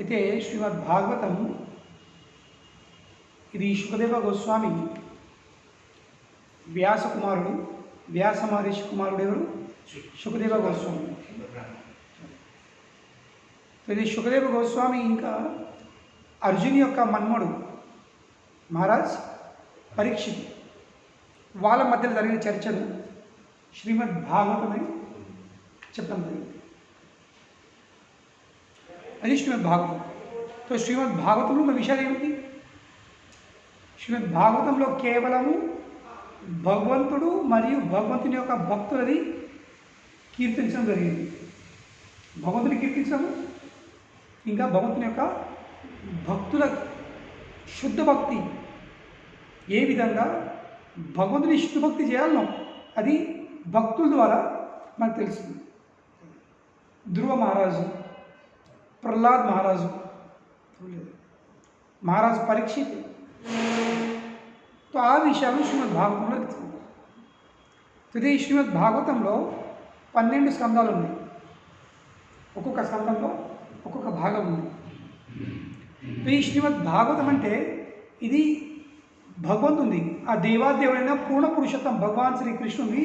అయితే శ్రీమద్ భాగవతం ఇది శుకదేవ గోస్వామి వ్యాస కుమారుడు, వ్యాస మహర్షి కుమారుడు ఎవరు? శుకదేవ గోస్వామి. ఇది శుకదేవ గోస్వామి ఇంకా అర్జున్ యొక్క మన్మడు మహారాజ్ పరీక్షిత్ వాళ్ళ మధ్యలో జరిగిన చర్చను శ్రీమద్ భాగవతం అని చెప్పడం జరిగింది. అది శ్రీమద్ భాగవతం. సో శ్రీమద్ భాగవతంలో ఉన్న విషయాలు ఏమిటి? శ్రీమద్ భాగవతంలో కేవలము భగవంతుడు మరియు భగవంతుని యొక్క భక్తులది కీర్తించడం జరిగింది. భగవంతుని కీర్తించడము, ఇంకా భగవంతుని యొక్క భక్తుల శుద్ధ భక్తి, ఏ విధంగా భగవంతుని శుద్ధ భక్తి చేయాలనో అది భక్తుల ద్వారా మనకు తెలుస్తుంది. ధ్రువ మహారాజు, ప్రహ్లాద్ మహారాజు, మహారాజు పరీక్షిత్, तो आ విషయాలు శ్రీమద్ భాగవతంలో తెలుస్తుంది. ఇది శ్రీమద్ భాగవతంలో 12 స్కందాలు ఉన్నాయి. ఒక్కొక్క స్కందంలో ఒక్కొక్క భాగం ఉంది. ఈ శ్రీమద్ భాగవతం అంటే ఇది భగవంతుని, ఆ దేవాదేవుడైన పూర్ణ పురుషోత్తం భగవాన్ శ్రీకృష్ణుని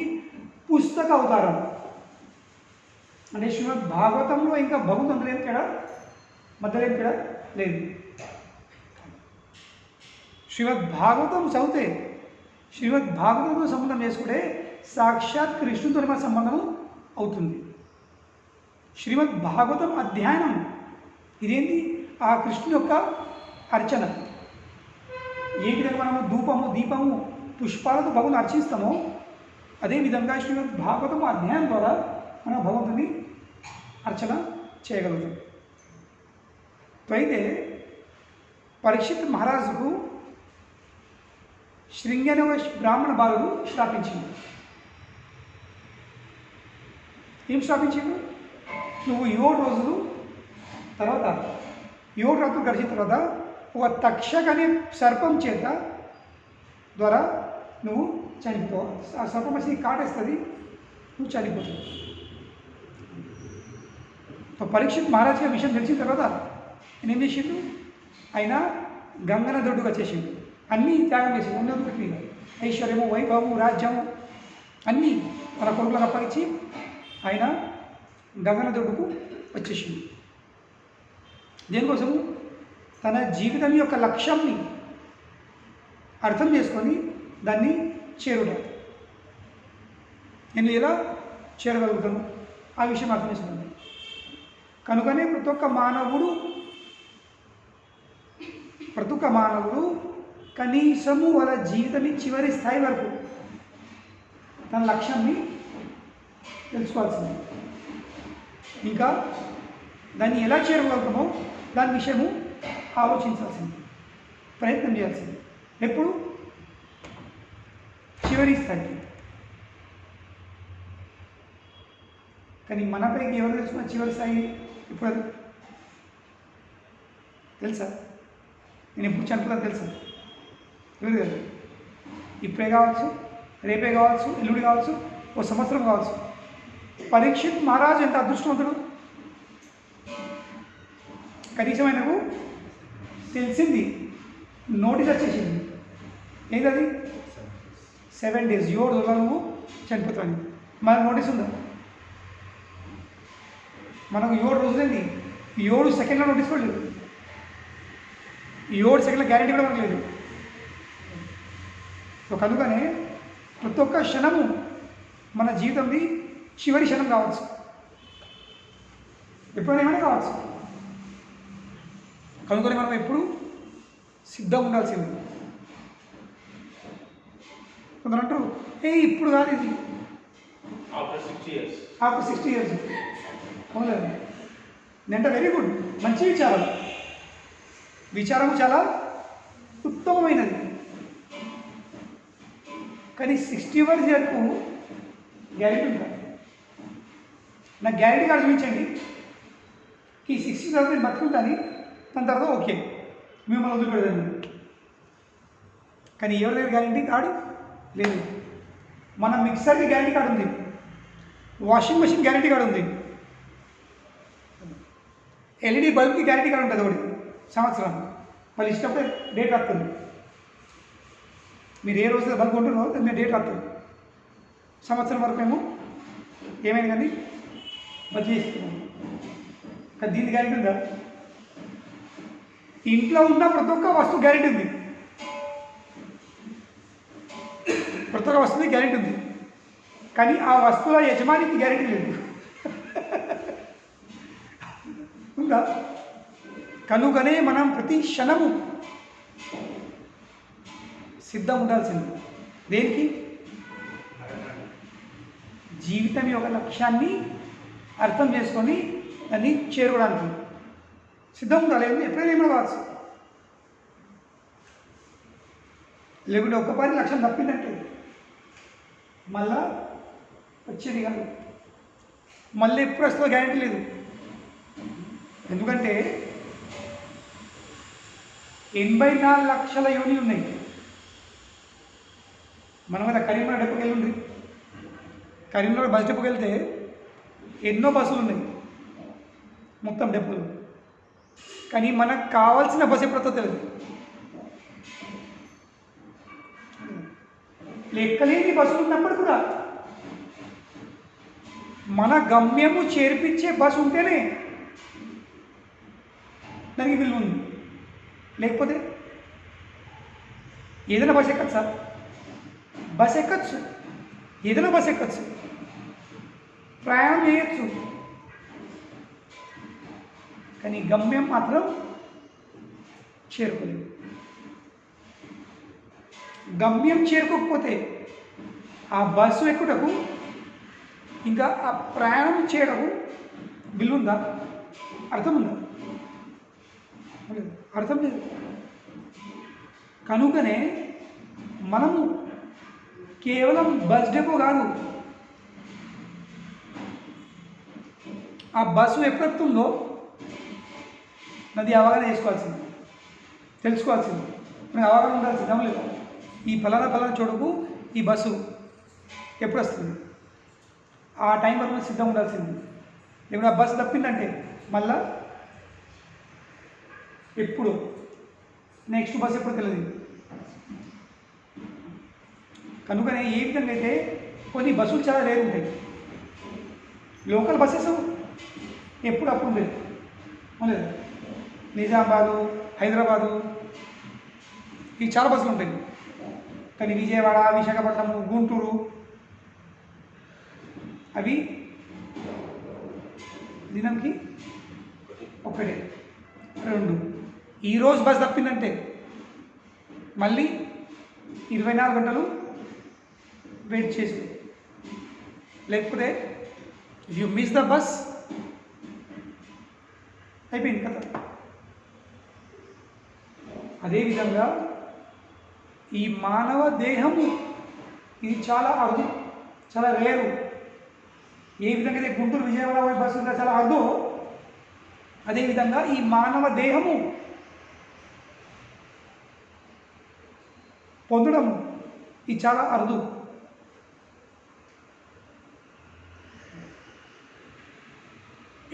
పుస్తక అవతారం. అంటే శ్రీమద్ భాగవతంలో ఇంకా భగవంతుడు ఏం తేడా, మధ్యలో ఏం తేడా లేదు. శ్రీమద్ భాగవతం చదివితే శ్రీమద్ భాగవతంతో సంబంధం చేసుకుంటే సాక్షాత్ కృష్ణుతో మన సంబంధం అవుతుంది. శ్రీమద్ భాగవతం అధ్యయనం ఇదేంటి? ఆ కృష్ణుని యొక్క అర్చన. ఏ విధంగా మనము ధూపము, దీపము, పుష్పాలతో భగవంతుని అర్చిస్తామో అదేవిధంగా శ్రీమద్ భాగవతం అధ్యయనం ద్వారా మనం భగవంతుని అర్చన చేయగలుగుతాం. అయితే పరీక్షిత్ మహారాజుకు శృంగన బ్రాహ్మణ బాలుడు శ్రాపించింది. ఏం శ్రాపించింది? నువ్వు 7 రోజులు తర్వాత 7 రాత్రులు గడిచిన తర్వాత ఒక తక్షక అనే సర్పం చేత ద్వారా నువ్వు చనిపోతావు. ఆ సర్పం వచ్చి కాటేస్తుంది, నువ్వు చనిపోతావు. పరీక్షిత్ మహారాజుకి విషయం తెలిసిన తర్వాత ఆయన ఏం చేసిండు? ఆయన గంగన దొడ్డుగా చేసిండు. అన్నీ త్యాగం చేసి ఉన్నది పెట్టి ఐశ్వర్యము, వైభవము, రాజ్యము అన్నీ తన కొడుకులను అప్పగించి ఆయన గగన దొడ్డుకు వచ్చేసింది. దేనికోసము? తన జీవితం యొక్క లక్ష్యాన్ని అర్థం చేసుకొని దాన్ని చేరుట. నేను ఎలా చేరగలుగుతాను ఆ విషయం అర్థం చేసుకున్నాను. కనుకనే ప్రతి ఒక్క మానవుడు కనీసము వాళ్ళ జీవితం చివరి స్థాయి వరకు తన లక్ష్యాన్ని తెలుసుకోవాల్సింది. ఇంకా దాన్ని ఎలా చేరగలుగుతామో దాని విషయము ఆలోచించాల్సింది, ప్రయత్నం చేయాల్సింది. ఎప్పుడు? చివరి స్థాయికి. కానీ మనపైకి ఎవరు తెలుసుకున్న చివరి స్థాయి ఇప్పుడు అది తెలుసా? నేను ఎప్పుడు చనిపోతాను తెలుసా? ఎవరు తెలుసు? ఇప్పుడే కావచ్చు, రేపే కావచ్చు, ఎల్లుడి కావచ్చు, ఓ సంవత్సరం కావచ్చు. పరీక్షిత్ మహారాజు ఎంత అదృష్టవంతుడు! కనీసం ఆయనకు తెలిసింది, నోటీస్ వచ్చేసింది. ఏంటది? 7 days 7 రోజులు నువ్వు చనిపోతావు. మనకు నోటీస్ ఉందా? మనకు 7 రోజులైంది, 7 సెకండ్ల నోటీస్ కూడా లేదు, 7 సెకండ్ల గ్యారెంటీ కూడా మనకు లేదు. కనుకనే ప్రతి ఒక్క క్షణము మన జీవితంది చివరి క్షణం కావచ్చు, ఎప్పుడైనా ఏమైనా కావచ్చు. కనుకనే మనం ఎప్పుడు సిద్ధంగా ఉండాల్సింది. కొందరు అంటారు, ఇప్పుడు కాదు, ఇది ఆఫ్టర్ 60 years. అవునండి, నేనంటే వెరీ గుడ్, మంచి విచారము చాలా ఉత్తమమైనది. కానీ 60 years వరకు గ్యారెంటీ ఉంటుంది. నాకు గ్యారెంటీ కార్డు చూపించండి, ఈ 60 తర్వాత నేను బతుకుంటాను, దాని తర్వాత ఓకే మిమ్మల్ని వదిలిపెడదాను. కానీ ఎవరి దగ్గర గ్యారెంటీ కార్డు లేదు. మన మిక్సర్కి గ్యారెంటీ కార్డు ఉంది, వాషింగ్ మెషిన్ గ్యారెంటీ కార్డు ఉంది. ఎల్ఈడి బల్బ్కి గ్యారెంటీ కార్డు ఉంటుంది ఒకటి సంవత్సరం, మళ్ళీ ఇష్టపడే డేట్ రాస్తుంది. మీరు ఏ రోజు బల్బ్ కొంటున్నారో దాని మీద డేట్ రాస్తుంది. సంవత్సరం వరకు మేము ఏమైనా కానీ బడ్జెట్ చేస్తున్నాం. కానీ దీనికి గ్యారెంటీ ఉందా? ఇంట్లో ఉన్న ప్రతి ఒక్క వస్తువు గ్యారెంటీ ఉంది. ప్రతి ఒక్క వస్తువుకి గ్యారెంటీ ఉంది. కానీ ఆ వస్తువుల యజమానికి గ్యారెంటీ లేదు. ఉందా? కనుకనే మనం ప్రతి క్షణము సిద్ధం ఉండాల్సింది. దేనికి? జీవితం యొక్క లక్ష్యాన్ని అర్థం చేసుకొని దాన్ని చేరుకోవడానికి సిద్ధం ఉండాలి. ఎప్పుడైనా ఏమైనా కావచ్చు. లేకుంటే ఒక్కపారి లక్ష్యం తప్పిందంటే మళ్ళా వచ్చేది కాదు. మళ్ళీ ఎప్పుడు వస్తుందో గ్యారెంటీ లేదు. ఎందుకంటే 84 లక్షల యోనిలు ఉన్నాయి. మనం కదా కరీంనగర్ డెపోకి వెళ్ళి కరీంనగర్ బస్ డెపోకి వెళ్తే ఎన్నో బస్సులు ఉన్నాయి మొత్తం డెపోలు. కానీ మనకు కావాల్సిన బస్సు ఎప్పుడో తెలియదు. లెక్కలేని బస్సులు ఉన్నప్పుడు కూడా మన గమ్యము చేర్పించే బస్సు ఉంటేనే దానికి విలువ ఉంది. లేకపోతే ఏదైనా బస్సు ఎక్కచ్చు సార్, బస్ ఎక్కచ్చు, ఏదైనా బస్సు ఎక్కచ్చు, ప్రయాణం చేయొచ్చు. కానీ గమ్యం మాత్రం చేరుకోలేదు. గమ్యం చేరుకోకపోతే ఆ బస్సు ఎక్కుటకు ఇంకా ఆ ప్రయాణం చేయడము విలువ ఉందా? అర్థం ఉందా? అర్థం లేదు. కనుకనే మనము కేవలం బస్ డెపో కాదు, ఆ బస్సు ఎప్పుడెత్తుందో అది అవగాహన చేసుకోవాల్సింది, తెలుసుకోవాల్సింది, మనకు అవగాహన ఉండాల్సింది. లేదు ఈ ఫలానా చోటుకు ఈ బస్సు ఎప్పుడు వస్తుంది, ఆ టైం వరకు సిద్ధం ఉండాల్సింది. లేకపోతే ఆ బస్సు తప్పిందంటే మళ్ళా ఎప్పుడు నెక్స్ట్ బస్సు ఎప్పుడు తెలియదు. కనుకనే ఏ విధంగా అయితే కొన్ని బస్సులు చాలా రేరు ఉంటాయి. లోకల్ బస్సెస్ ఎప్పుడు అప్పుడు లేదు. లేదు నిజామాబాదు, హైదరాబాదు ఇవి చాలా బస్సులు ఉంటాయి. కానీ విజయవాడ, విశాఖపట్నం, గుంటూరు అవి దినంకి ఒకటే 2. ఈరోజు బస్ తప్పిందంటే మళ్ళీ 24 గంటలు వెయిట్ చేసి, లేకపోతే if you miss the bus అయిపోయింది కదా. అదేవిధంగా ఈ మానవ దేహము ఇది చాలా అరుదు, చాలా రేరు. ఏ విధంగా అయితే గుంటూరు విజయవాడ బస్సు ఇంకా చాలా అరుదు, అదేవిధంగా ఈ మానవ దేహము పొందడం ఇది చాలా అరుదు.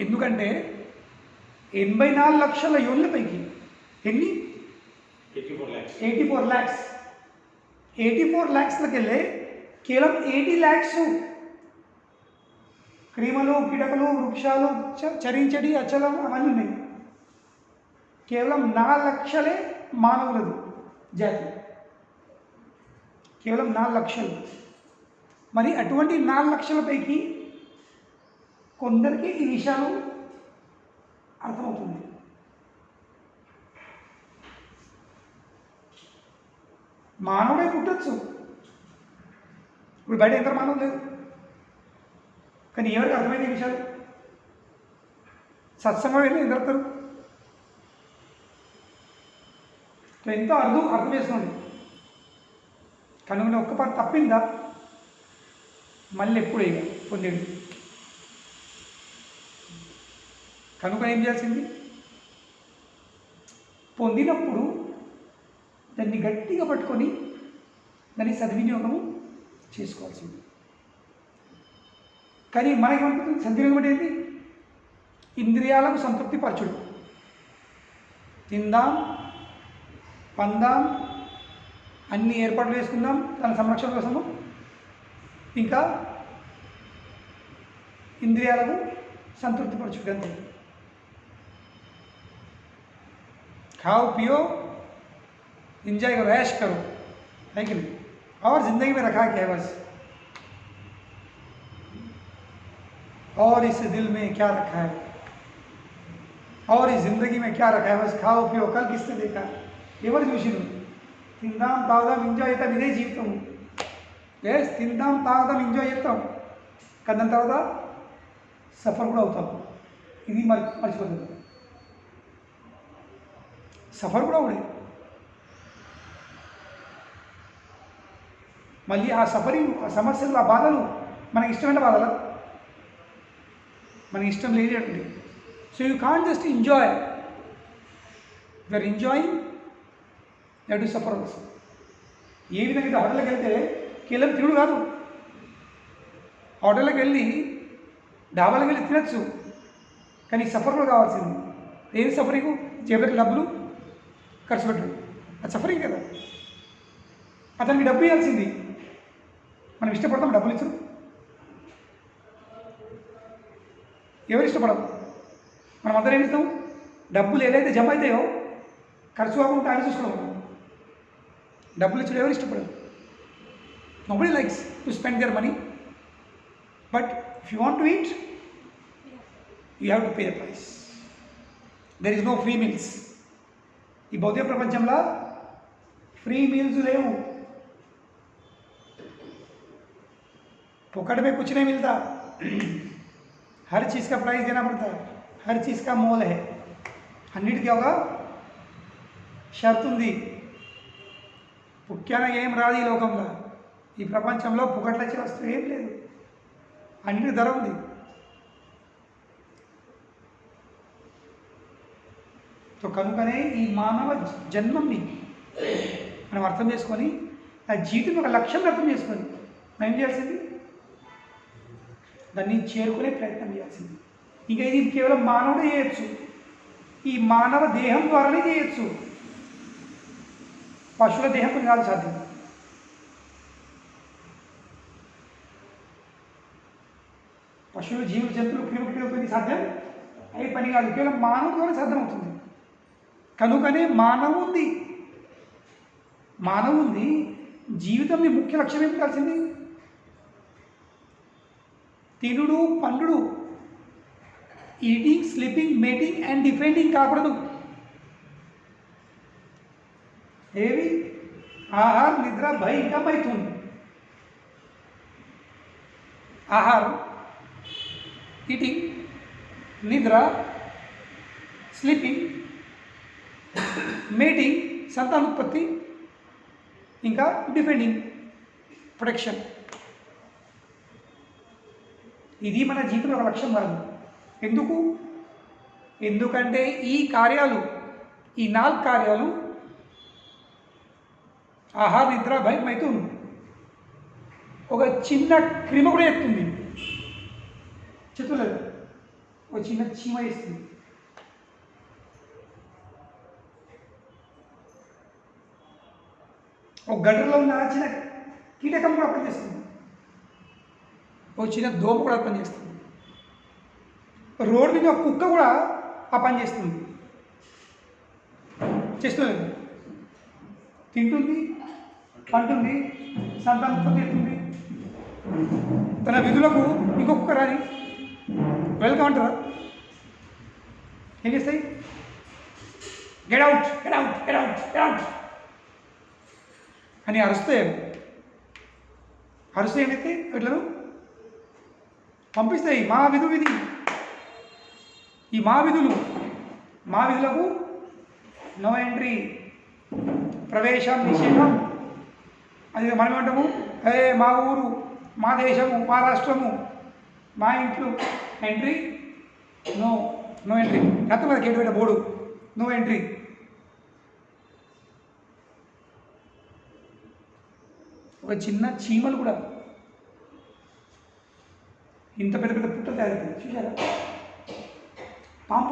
ఎందుకంటే 84 లక్షల యోన్ల పైకి ఎన్ని 84 lakhs 84 lakhsలకి వెళ్ళే కేవలం 80 lakhs క్రిములు, కీటకలు, వృక్షాలు, చరించడి, అచలం అవన్నీ ఉన్నాయి. కేవలం 4 లక్షలే మానవులది జాతి, కేవలం 4 లక్షలు. మరి అటువంటి 4 లక్షల పైకి కొందరికి ఈ విషయాలు అర్థమవుతుంది. మానవుడే పుట్టచ్చు, ఇప్పుడు బయట ఎంత మానవులు లేదు. కానీ ఎవరికి అర్థమైంది ఈ విషయాలు? సత్సంగం వెళ్ళి ఎంత అర్థం ఎంతో అర్థం చేసుకోండి. కనుగొని ఒక్క పని తప్పిందా మళ్ళీ ఎప్పుడు ఇక పొందేడు. కనుక ఏం చేయాల్సింది? పొందినప్పుడు దాన్ని గట్టిగా పట్టుకొని దాన్ని సద్వినియోగము చేసుకోవాల్సింది. కానీ మనకేమనుకుంటుంది? సద్వినియోగం ఏంటి? ఇంద్రియాలకు సంతృప్తి పరచుడు. తిందాం, పందాం, అన్ని ఏర్పాట్లు చేసుకుందాం తన సంరక్షణ కోసము. ఇంకా ఇంద్రియాలకు సంతృప్తిపరచుకుంటే खाओ पियो, इंजॉय करो, ऐश करो, है कि नहीं? और ज़िंदगी में रखा क्या है बस, और इस दिल में क्या रखा है, और इस ज़िंदगी में क्या रखा है, बस खाओ पियो. कल किसने देखा? ఎవరు చూసిరు? తిందాం తాగుదాం ఎంజాయ్ చేద్దాం, ఇదే జీవితం. ఎస్, తిందాం తాగుదాం ఎంజాయ్ చేస్తాం, కానీ దాని తర్వాత సఫర్ కూడా అవుతాం. ఇది మర్చిపోతుంది. సఫర్ కూడా ఉండే, మళ్ళీ ఆ సఫరింగ్, ఆ సమస్యలు, ఆ బాధలు మనకి ఇష్టమైన బాధలు, మనకి ఇష్టం లేనటువంటి. So you can't just enjoy. You are enjoying, you have to suffer also. ఏ విధంగా హోటల్కి వెళ్తే కేవలం తినుడు కాదు, హోటల్కి వెళ్ళి డాబాలకు వెళ్ళి తినచ్చు, కానీ సఫర్ కూడా కావాల్సింది. ఏది సఫరింగ్? జేబులకు డబ్బులు ఖర్చు పెట్టడు, అది సఫరింగ్ కదా. అతనికి డబ్బు ఇవ్వాల్సింది, మనం ఇష్టపడతాం డబ్బులు ఇచ్చు? ఎవరు ఇష్టపడము? మనం అందరం ఏమి ఇస్తాం? డబ్బులు ఏదైతే జమ అవుతాయో ఖర్చు కాకుండా ఆయన చూసుకోవడం. డబ్బులు ఇచ్చడం ఎవరు ఇష్టపడరు? Nobody likes to spend their money, but if you want to eat you have to pay the price. There is no free meals. ఈ భౌతిక ప్రపంచంలో फ्री मील्स लेव, फोकट में कुछ नहीं मिलता, हर चीज़ का प्राइस देना पड़ता है, हर चीज़ का मोल है. अन्निटिकी ఒక షరతు ఉంది. పుక్యాన ఏం రాదు ఈ లోకంలో, ఈ ప్రపంచంలో పుకట్ల వచ్చే వస్తువు ఏం లేదు, అన్నిటికి ధర ఉంది. तो కనుకనే ఈ మానవ జన్మని మనం అర్థం చేసుకొని, ఆ జీవితం ఒక లక్ష్యం అర్థం చేసుకొని మనం ఏం చేయాల్సింది? దాన్ని చేరుకునే ప్రయత్నం చేయాల్సింది. ఇంకా ఇది కేవలం మానవుడే చేయొచ్చు, ఈ మానవ దేహం ద్వారానే చేయొచ్చు, పశువుల దేహంతో కాదు సాధ్యం. పశువులు, జీవులు, జంతువులు, క్రిమికీటలతో సాధ్యం అయ్యే పని కాదు, కేవలం మానవుడి ద్వారా సాధ్యమవుతుంది. కనుకనే మానవుంది జీవితం ముఖ్య లక్ష్యం ఏమి కాల్సింది? తినుడు, పండుడు, eating, sleeping, mating and defending కాకూడదు. ఏవి? ఆహార, నిద్ర, భయ, ఇంకా మైథున్. ఆహారం, ఈటింగ్, నిద్ర, స్లీపింగ్, మేటింగ్ సంతానోత్పత్తి, ఇంకా డిఫెండింగ్ ప్రొటెక్షన్. ఇది మన జీవితంలో ఒక లక్ష్యం కాదు. ఎందుకంటే ఈ కార్యాలు, ఈ 4 కార్యాలు ఆహార, నిద్ర, భయం, మైథున్ ఒక చిన్న క్రిమ కూడా ఎత్తుంది, చెట్టులేదు ఒక చిన్న చీమ వేస్తుంది. ఒక గడ్డలో ఉన్న చిన్న కీటకం కూడా పనిచేస్తుంది, ఒక చిన్న దోమ కూడా పనిచేస్తుంది, రోడ్డు మీద ఒక కుక్క కూడా ఆ పని చేస్తుంది. చేస్తుంది, తింటుంది, పంటుంది, సంతానోత్పత్తి చేస్తుంది. తన విధులకు ఇంకో కుక్క రాని వెల్కమ్ అంటారా? ఏం చేస్తాయి? Get out, get out, get out, get out అని అరుస్తే ఏమైతే ఎట్లను పంపిస్తాయి. మా విధి, ఈ మా విధులకు నో ఎంట్రీ, ప్రవేశం నిషేధం. అది మనం ఏమంటాము? మా ఊరు, మా దేశము, మా రాష్ట్రము, మా ఇంట్లో ఎంట్రీ నో ఎంట్రీ. అర్థం కదా? గేట్ పెట్ట బోర్డు నో ఎంట్రీ. ఒక చిన్న చీమలు కూడా ఇంత పెద్ద పెద్ద పుట్టలు తయారవుతాయి చూసారా? పాము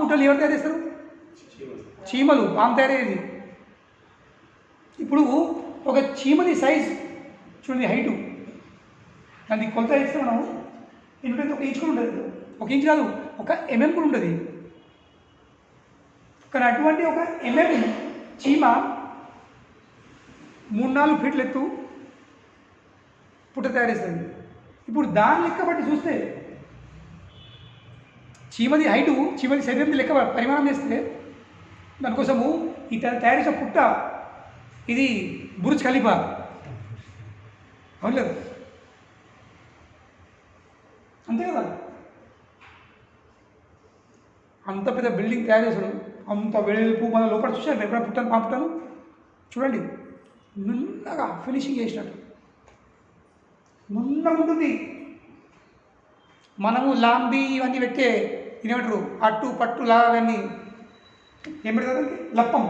పుట్టలు ఎవరు తయారు చేస్తారు? చీమలు పాము తయారయ్యేది. ఇప్పుడు ఒక చీమని సైజ్ చూడండి, హైటు దాన్ని కొలత వేస్తే మనం ఏంటంటే 1 ఇంచ్ కూడా ఉండదు, 1 ఇంచ్ కాదు 1 mm కూడా ఉంటుంది. కానీ అటువంటి 1 mm చీమ 3-4 ఫీట్ల ఎత్తు పుట్ట తయారేస్తుంది. ఇప్పుడు దాని లెక్క బట్టి చూస్తే చీమది హైటు, చీమది శరీరం లెక్క పరిమాణం చేస్తే దానికోసము ఈ తయారు చేసిన పుట్ట ఇది బుర్జ్ ఖలీఫా అవును లేదు, అంతే కదా. అంత పెద్ద బిల్డింగ్ తయారు చేశాడు, అంత వెలుపు మన లోపల చూసారు ఎప్పుడైనా పుట్టాను పంపుతాను చూడండి, నున్నగా ఫినిషింగ్ చేసినట్టు నున్నగా ఉంటుంది. మనము లాంబి ఇవన్నీ పెట్టే ఏమంటారు అట్టు పట్టు అవన్నీ ఏం పెడతారు లప్పం,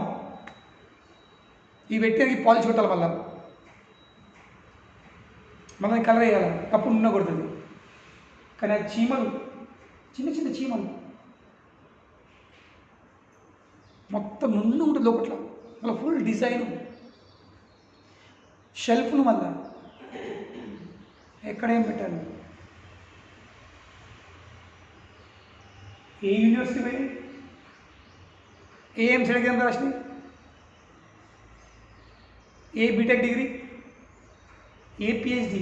ఇవి పెట్టేది పాలిష్ కొట్టాలి, మళ్ళీ కలర్ వేయాలి, కప్పు నున్న కొడుతుంది. కానీ ఆ చీమలు చిన్న చిన్న చీమలు మొత్తం నున్న ఉంటుంది లోపట్ల, మళ్ళీ ఫుల్ డిజైన్ షెల్ఫ్లు, మళ్ళా ఎక్కడేం పెట్టాను. ఏ యూనివర్సిటీ పోయి ఏం సెలెక్ట్ ఎగ్జామ్ రాసినాయి, ఏ బీటెక్ డిగ్రీ, ఏ పిహెచ్డి,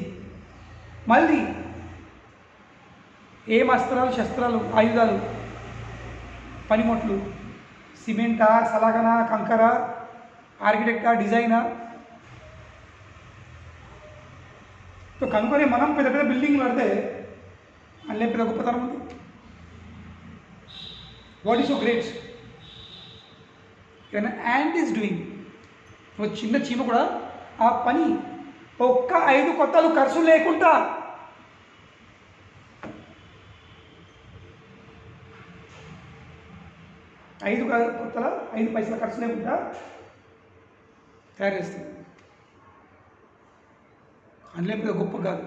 మళ్ళీ ఏం అస్త్రాలు శస్త్రాలు ఆయుధాలు పనిముట్లు, సిమెంటా సలాగనా కంకర ఆర్కిటెక్టా డిజైనా. సో కనుకొని మనం పెద్ద పెద్ద బిల్డింగ్లు కడితే అందులో పెద్ద గొప్పతనం ఉంది. What is so great an ant is doing. ఒక చిన్న చీమ కూడా ఆ పని 5 కొత్తలు ఖర్చు లేకుండా ఐదు కొత్తల 5 పైసల ఖర్చు లేకుండా తయారు చేస్తుంది. అందులో పెద్ద గొప్ప కాదు.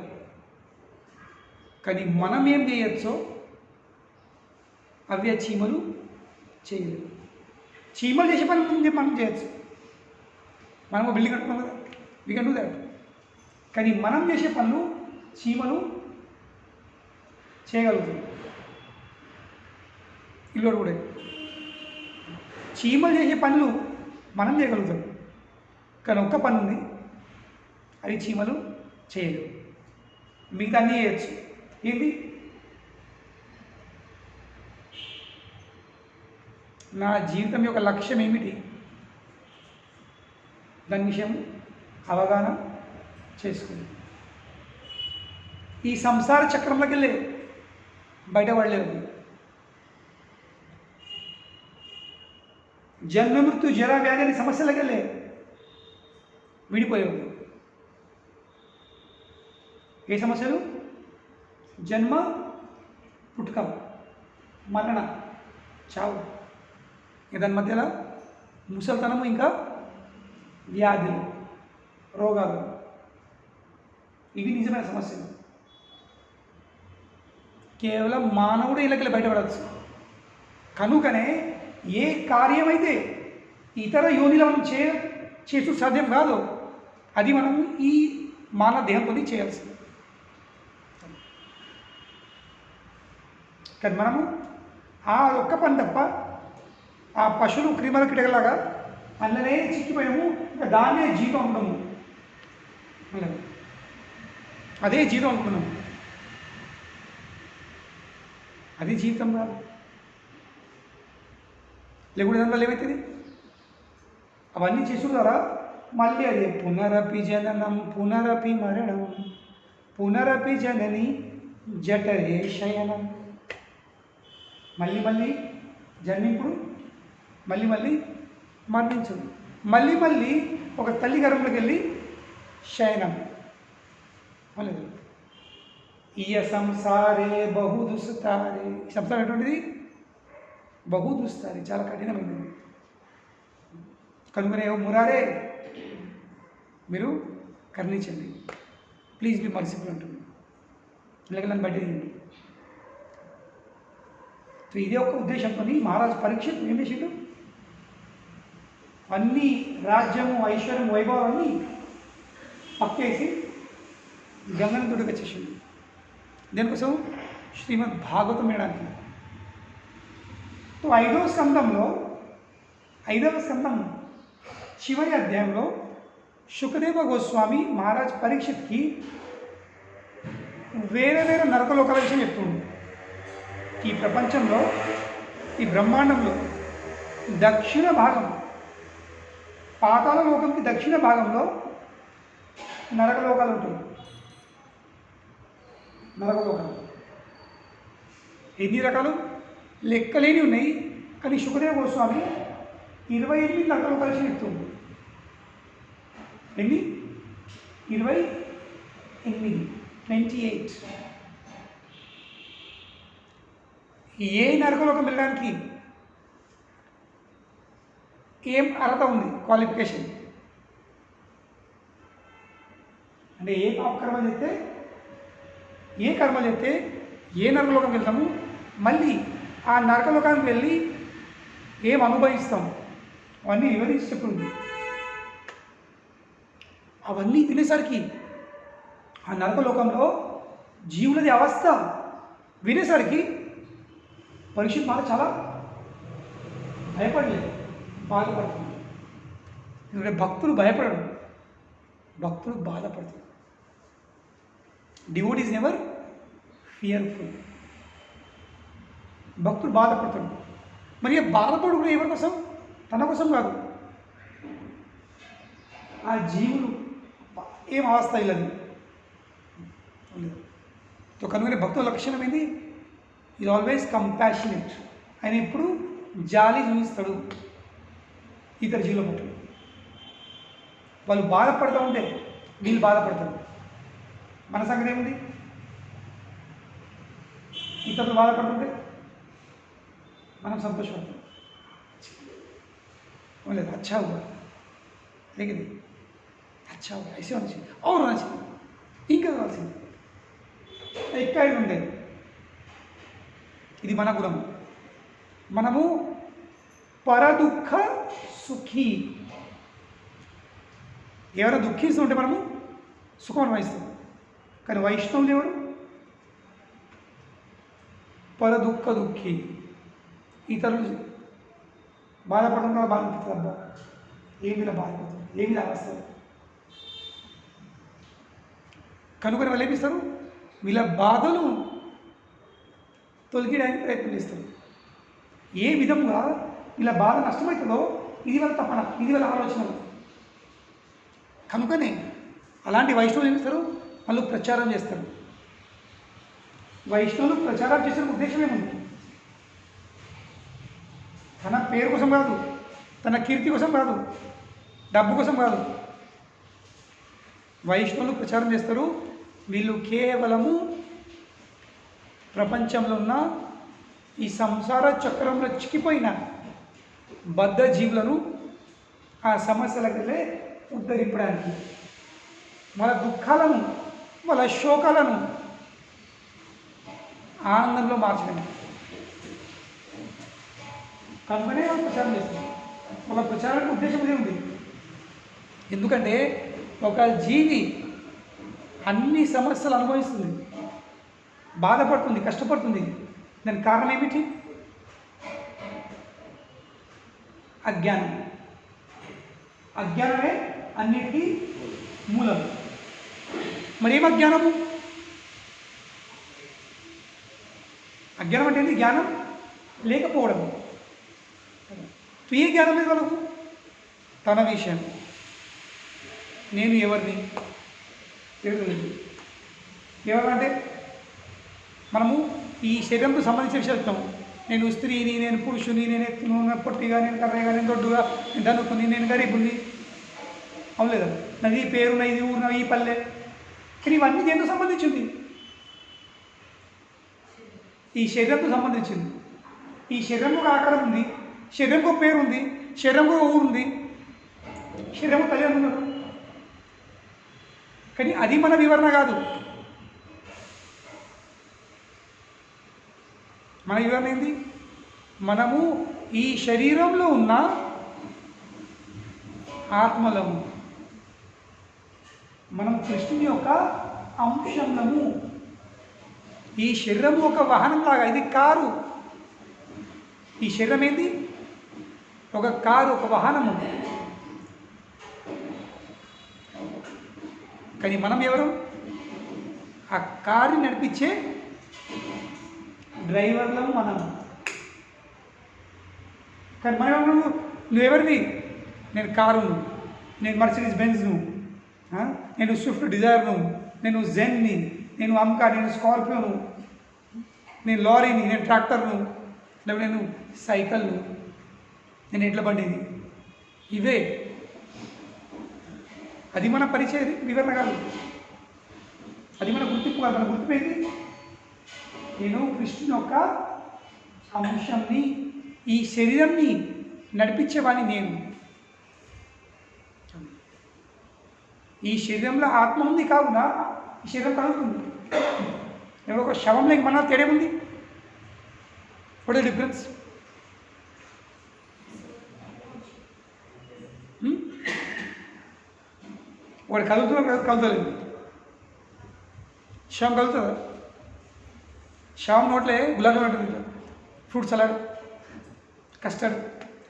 కానీ మనం ఏం చేయొచ్చో అవి ఆ చీమలు చేయలేవు. చీమలు చేసే పని మనం చేయొచ్చు, మనం బిల్డింగ్ కట్టుకున్నాం కదా, వీ కెన్ డూ దాట్. కానీ మనం చేసే పనులు చీమలు చేయగలుగుతాయి. ఇల్లు కూడా చీమలు చేసే పనులు మనం చేయగలుగుతాం, కానీ ఒక్క పని ఉంది అది చీమలు చేయలేవు, మిగతా అన్నీ చేయొచ్చు. ఏంటి? నా జీవితం యొక్క లక్ష్యం ఏమిటి, దాని విషయం అవగాహన చేసుకుంది. ఈ సంసార చక్రంలోకి వెళ్ళే బయటపడలేదు. జన్మ మృత్యు జరా వ్యాధి అనే సమస్యలకు వెళ్ళే విడిపోయేవాడు. ఏ సమస్యలు? జన్మ, పుట్టుక, మరణ, చావు, దాని మధ్యలో ముసలితనము, ఇంకా వ్యాధులు, రోగాలు, ఇవి నిజమైన సమస్యలు. కేవలం మానవుడు ఇళ్ళకి బయటపడవచ్చు. కనుకనే ఏ కార్యమైతే ఇతర యోనిలో మనం చేసు సాధ్యం కాదు, అది మనం ఈ మానవ దేహంతో చేయాల్సింది. కానీ మనము ఆ ఒక్క పని తప్ప ఆ పశువులు క్రిమిల కిటకలాగా అందులోనే చిక్కిపోయాము, ఇంకా దాన్నే జీవితం అనుకున్నాము, అదే జీవితం అనుకున్నాము. అది జీవితం కాదు. లేకుంటే దానివల్ల ఏమవుతుంది? అవన్నీ చేసుకున్నారా మళ్ళీ అదే పునరపి జననం పునరపి మరణం పునరపి జనని జఠరే శయనం. మళ్ళీ మళ్ళీ జన్మింపుడు, మళ్ళీ మళ్ళీ మరణించదు, మళ్ళీ మళ్ళీ ఒక తల్లి గర్భంలోకి వెళ్ళి శయనం. మళ్ళీ ఇయ సంసారే బహు దుస్తారే. ఈ సంసారం ఎటువంటిది? బహు దుస్తారే, చాలా కఠినమైనది. కనుకనే మురారే మీరు కరుణించండి, ప్లీజ్ బి మర్సిఫుల్ అంటుంది. ఇలాగ నన్ను బయట తీయండి. సో ఇదే ఒక ఉద్దేశంతో మహారాజు పరీక్ష ఏం చేసిండు? అన్ని రాజ్యము ఐశ్వర్యం వైభవాన్ని పక్కేసి గంగను దుడికొచ్చేసింది. దేనికోసం? శ్రీమద్ భాగవతం వినడానికి. ఐదవ స్కందం చివరి అధ్యాయంలో శుకదేవ గోస్వామి మహారాజ్ పరీక్షిత్కి వేరే వేరే నరకలోకాల విషయం చెప్తుంది. ఈ ప్రపంచంలో, ఈ బ్రహ్మాండంలో దక్షిణ భాగం, పాతాళ లోకంకి దక్షిణ భాగంలో నరకలోకాలు ఉంటాయి. నరకలోకాలు ఎన్ని రకాలు? లెక్కలేని ఉన్నాయి. కానీ శుకదేవ గోస్వామి 28 నరకలోకాల విషయం చెప్తుంది. ఎన్ని? 28. ఏ నరకలోకం వెళ్ళడానికి ఏం అర్హత ఉంది? క్వాలిఫికేషన్ అంటే ఏ కర్మలు చేస్తే ఏ నరకలోకం వెళ్తాము, మళ్ళీ ఆ నరకలోకానికి వెళ్ళి ఏం అనుభవిస్తాం అవన్నీ వివరించి చెప్తుంది. అవన్నీ వినేసరికి ఆ నరకలోకంలో జీవులది అవస్థ వినేసరికి పరీక్షిత్ మాట చాలా భయపడలేదు, బాధపడుతుంది. ఎందుకంటే భక్తులు భయపడరు, భక్తులు బాధపడతారు. Devout is never fearful. భక్తులు బాధపడతాడు. మరి బాధపడు కూడా ఎవరి కోసం? తన కోసం కాదు. ఆ జీవులు ఏం అవస్థ ఇల్లది. కనుక భక్తుల లక్షణం ఏంది? Is always compassionate. ఆయన ఎప్పుడు జాలి చూపిస్తాడు ఇతర జీవుల పట్ల. వాళ్ళు బాధపడుతూ ఉంటే వీళ్ళు బాధపడతారు. మన సంగతి ఏముంది? ఇతరులు బాధపడుతుంటే మనం సంతోషపడతాం. లేదు अच्छा हुआ लेकिन अच्छा हुआ ऐसे होना चाहिए और होना चाहिए ఇంకా కావాల్సింది ఎక్కువ ఉండేది. ఇది మన గుణం. మనము పరదుఃఖ సుఖీ. ఎవరైనా దుఃఖిస్తుంటే మనము సుఖం అనుభవిస్తాం. కానీ వైష్ణవులు ఎవరు? పరదుఃఖ దుఃఖి. ఇతరులు బాధపడడం కూడా బాధ అనిపిస్తుంది. అబ్బా ఏమిలా బాధపడుతుంది, ఏమిలా అవస్థలు. కనుకొని వాళ్ళు ఏమిస్తారు? వీళ్ళ బాధలు తొలగిడానికి ప్రయత్నం చేస్తారు. ఏ విధంగా వీళ్ళ బాధ నష్టమవుతుందో ఇది వాళ్ళ తపన, ఇది వాళ్ళ ఆలోచనలు. కనుకనే అలాంటి వైష్ణవులు ఏమిస్తారు? వాళ్ళు ప్రచారం చేస్తారు. వైష్ణవులు ప్రచారం చేసిన ఉద్దేశం ఏముంది? తన పేరు కోసం కాదు, తన కీర్తి కోసం కాదు, డబ్బు కోసం కాదు. వైష్ణవులు ప్రచారం చేస్తారు. వీళ్ళు కేవలము ప్రపంచంలో ఉన్న ఈ సంసార చక్రంలో చిక్కిపోయిన బద్ధ జీవులను ఆ సమస్యలకెళ్ళే ఉద్ధరింపడానికి, వాళ్ళ దుఃఖాలను, వాళ్ళ శోకాలను ఆనందంలో మార్చడానికి. కనుకనే వాళ్ళు ప్రచారం చేస్తారు. వాళ్ళ ప్రచారానికి ఉద్దేశం ఇదే ఉంది. ఎందుకంటే ఒక జీవి అన్ని సమస్యలు అనుభవిస్తుంది, బాధపడుతుంది, కష్టపడుతుంది. దానికి కారణం ఏమిటి? అజ్ఞానం. అజ్ఞానమే అన్నిటికీ మూలం. మరి ఏం అజ్ఞానము? అజ్ఞానం అంటే ఏంటి? జ్ఞానం లేకపోవడం. ఏ జ్ఞానం లేదు వాళ్ళకు? తన విషయం, నేను ఎవరిని తెలియదు. ఎవరంటే మనము ఈ శరీరంతో సంబంధించిన విషయాలు చెప్తాము. నేను స్త్రీని, నేను పురుషుని, నేను ఎత్తును, నేను పొట్టిగా, నేను కర్రగా, నేను దొడ్డుగా, నేను ధనుకుని, నేను గరీబుని. అవును లేదా? నాది ఈ పేరు, నా ఇది ఊరు, నా ఈ పల్లె. కానీ ఇవన్నీ దేంతో సంబంధించింది? ఈ శరీరంతో సంబంధించింది. ఈ శరీరంలో ఒక ఆకారం ఉంది, శరీరంకు ఒక పేరు ఉంది, శరీరంకు ఒక ఊరు ఉంది, శరీరం తల్లి ఉన్నారు. కానీ అది మన వివరణ కాదు. మన వివరణ ఏంది? మనము ఈ శరీరంలో ఉన్న ఆత్మలము. మనం కృష్ణుని యొక్క అంశములము. ఈ శరీరము ఒక వాహనంలాగా, ఇది కారు. ఈ శరీరం ఏంటి? ఒక కారు, ఒక వాహనము. కానీ మనం ఎవరు? ఆ కారుని నడిపించే డ్రైవర్లం మనం. కానీ మనం ఎవరు? నువ్వెవరివి? నేను కారును, నేను మర్సిడీస్ బెంజ్ను, నేను స్విఫ్ట్ డిజైర్ను, నేను జెన్ని, నేను అమ్కా, నేను స్కార్పియోను, నేను లారీని, నేను ట్రాక్టర్ను, లేకపోతే నేను సైకిల్ను, నేను ఎడ్ల బండిని. ఇవే. అది మన పరిచయ వివరణ కాదు, అది మన గుర్తింపు కాదు. మన గుర్తింపు ఏంటి? నేను కృష్ణుని యొక్క అంశంని, ఈ శరీరంని నడిపించేవాడిని నేను. ఈ శరీరంలో ఆత్మ ఉంది కావున ఈ శరీరం కలుగుతుంది. ఎవరో ఒక శవంలో మన తేడేముంది? What is difference? వాడు కలుగుతున్నా కలుగుతలేదు. శవం కలుగుతుందా? శవం నోట్లే గులాబ్ జామున్ ఉంటుంది, ఫ్రూట్ సలాడ్, కస్టర్డ్.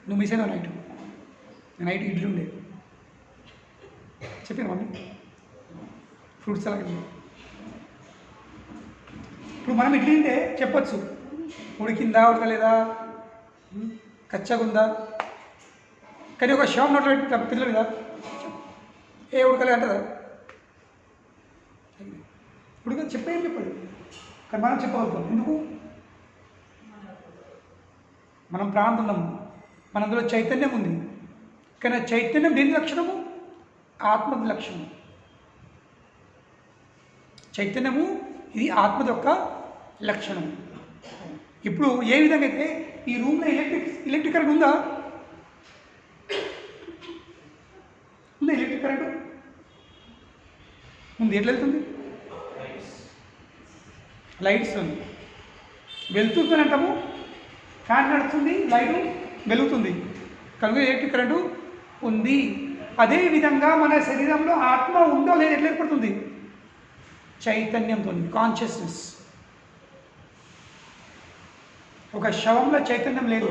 నువ్వు మిస్ అయినావు నైట్ ఇడ్లీ ఉండే చెప్పిన మమ్మీ, ఫ్రూట్ సలాడ్. ఇప్పుడు మనం ఇడ్లీ ఉంటే చెప్పచ్చు, ఉడికిందా ఉడకలేదా, కచ్చగా ఉందా. కానీ ఒక శవం నోట్లో పెట్టి పిల్లలు కదా, ఏ ఉడకలే అంటారా? ఉడక చెప్పేం చెప్పదు. కానీ మనం చెప్పగలుగుతాం. ఎందుకు? మనం ప్రాణం ఉన్నాము, మనందులో చైతన్యం ఉంది. కానీ ఆ చైతన్యం దేని లక్షణము? ఆత్మది లక్షణము. చైతన్యము ఇది ఆత్మది యొక్క లక్షణము. ఇప్పుడు ఏ విధంగా అయితే ఈ రూమ్లో ఎలక్ట్రిక్ కరెంట్ ఉందా? ఉందా ఎలక్ట్రిక్ కరెంటు? ఉంది. ఎట్లా వెళ్తుంది? లైట్స్ ఉంది, వెళ్తుంది అంటాము. ఫ్యాన్ నడుస్తుంది, లైటు వెలుగుతుంది, కనుక ఎలక్ట్రిక్ కరెంటు ఉంది. అదేవిధంగా మన శరీరంలో ఆత్మ ఉందో లేదో ఎట్లా ఏర్పడుతుంది? చైతన్యంతో, కాన్షియస్నెస్. ఒక శవంలో చైతన్యం లేదు,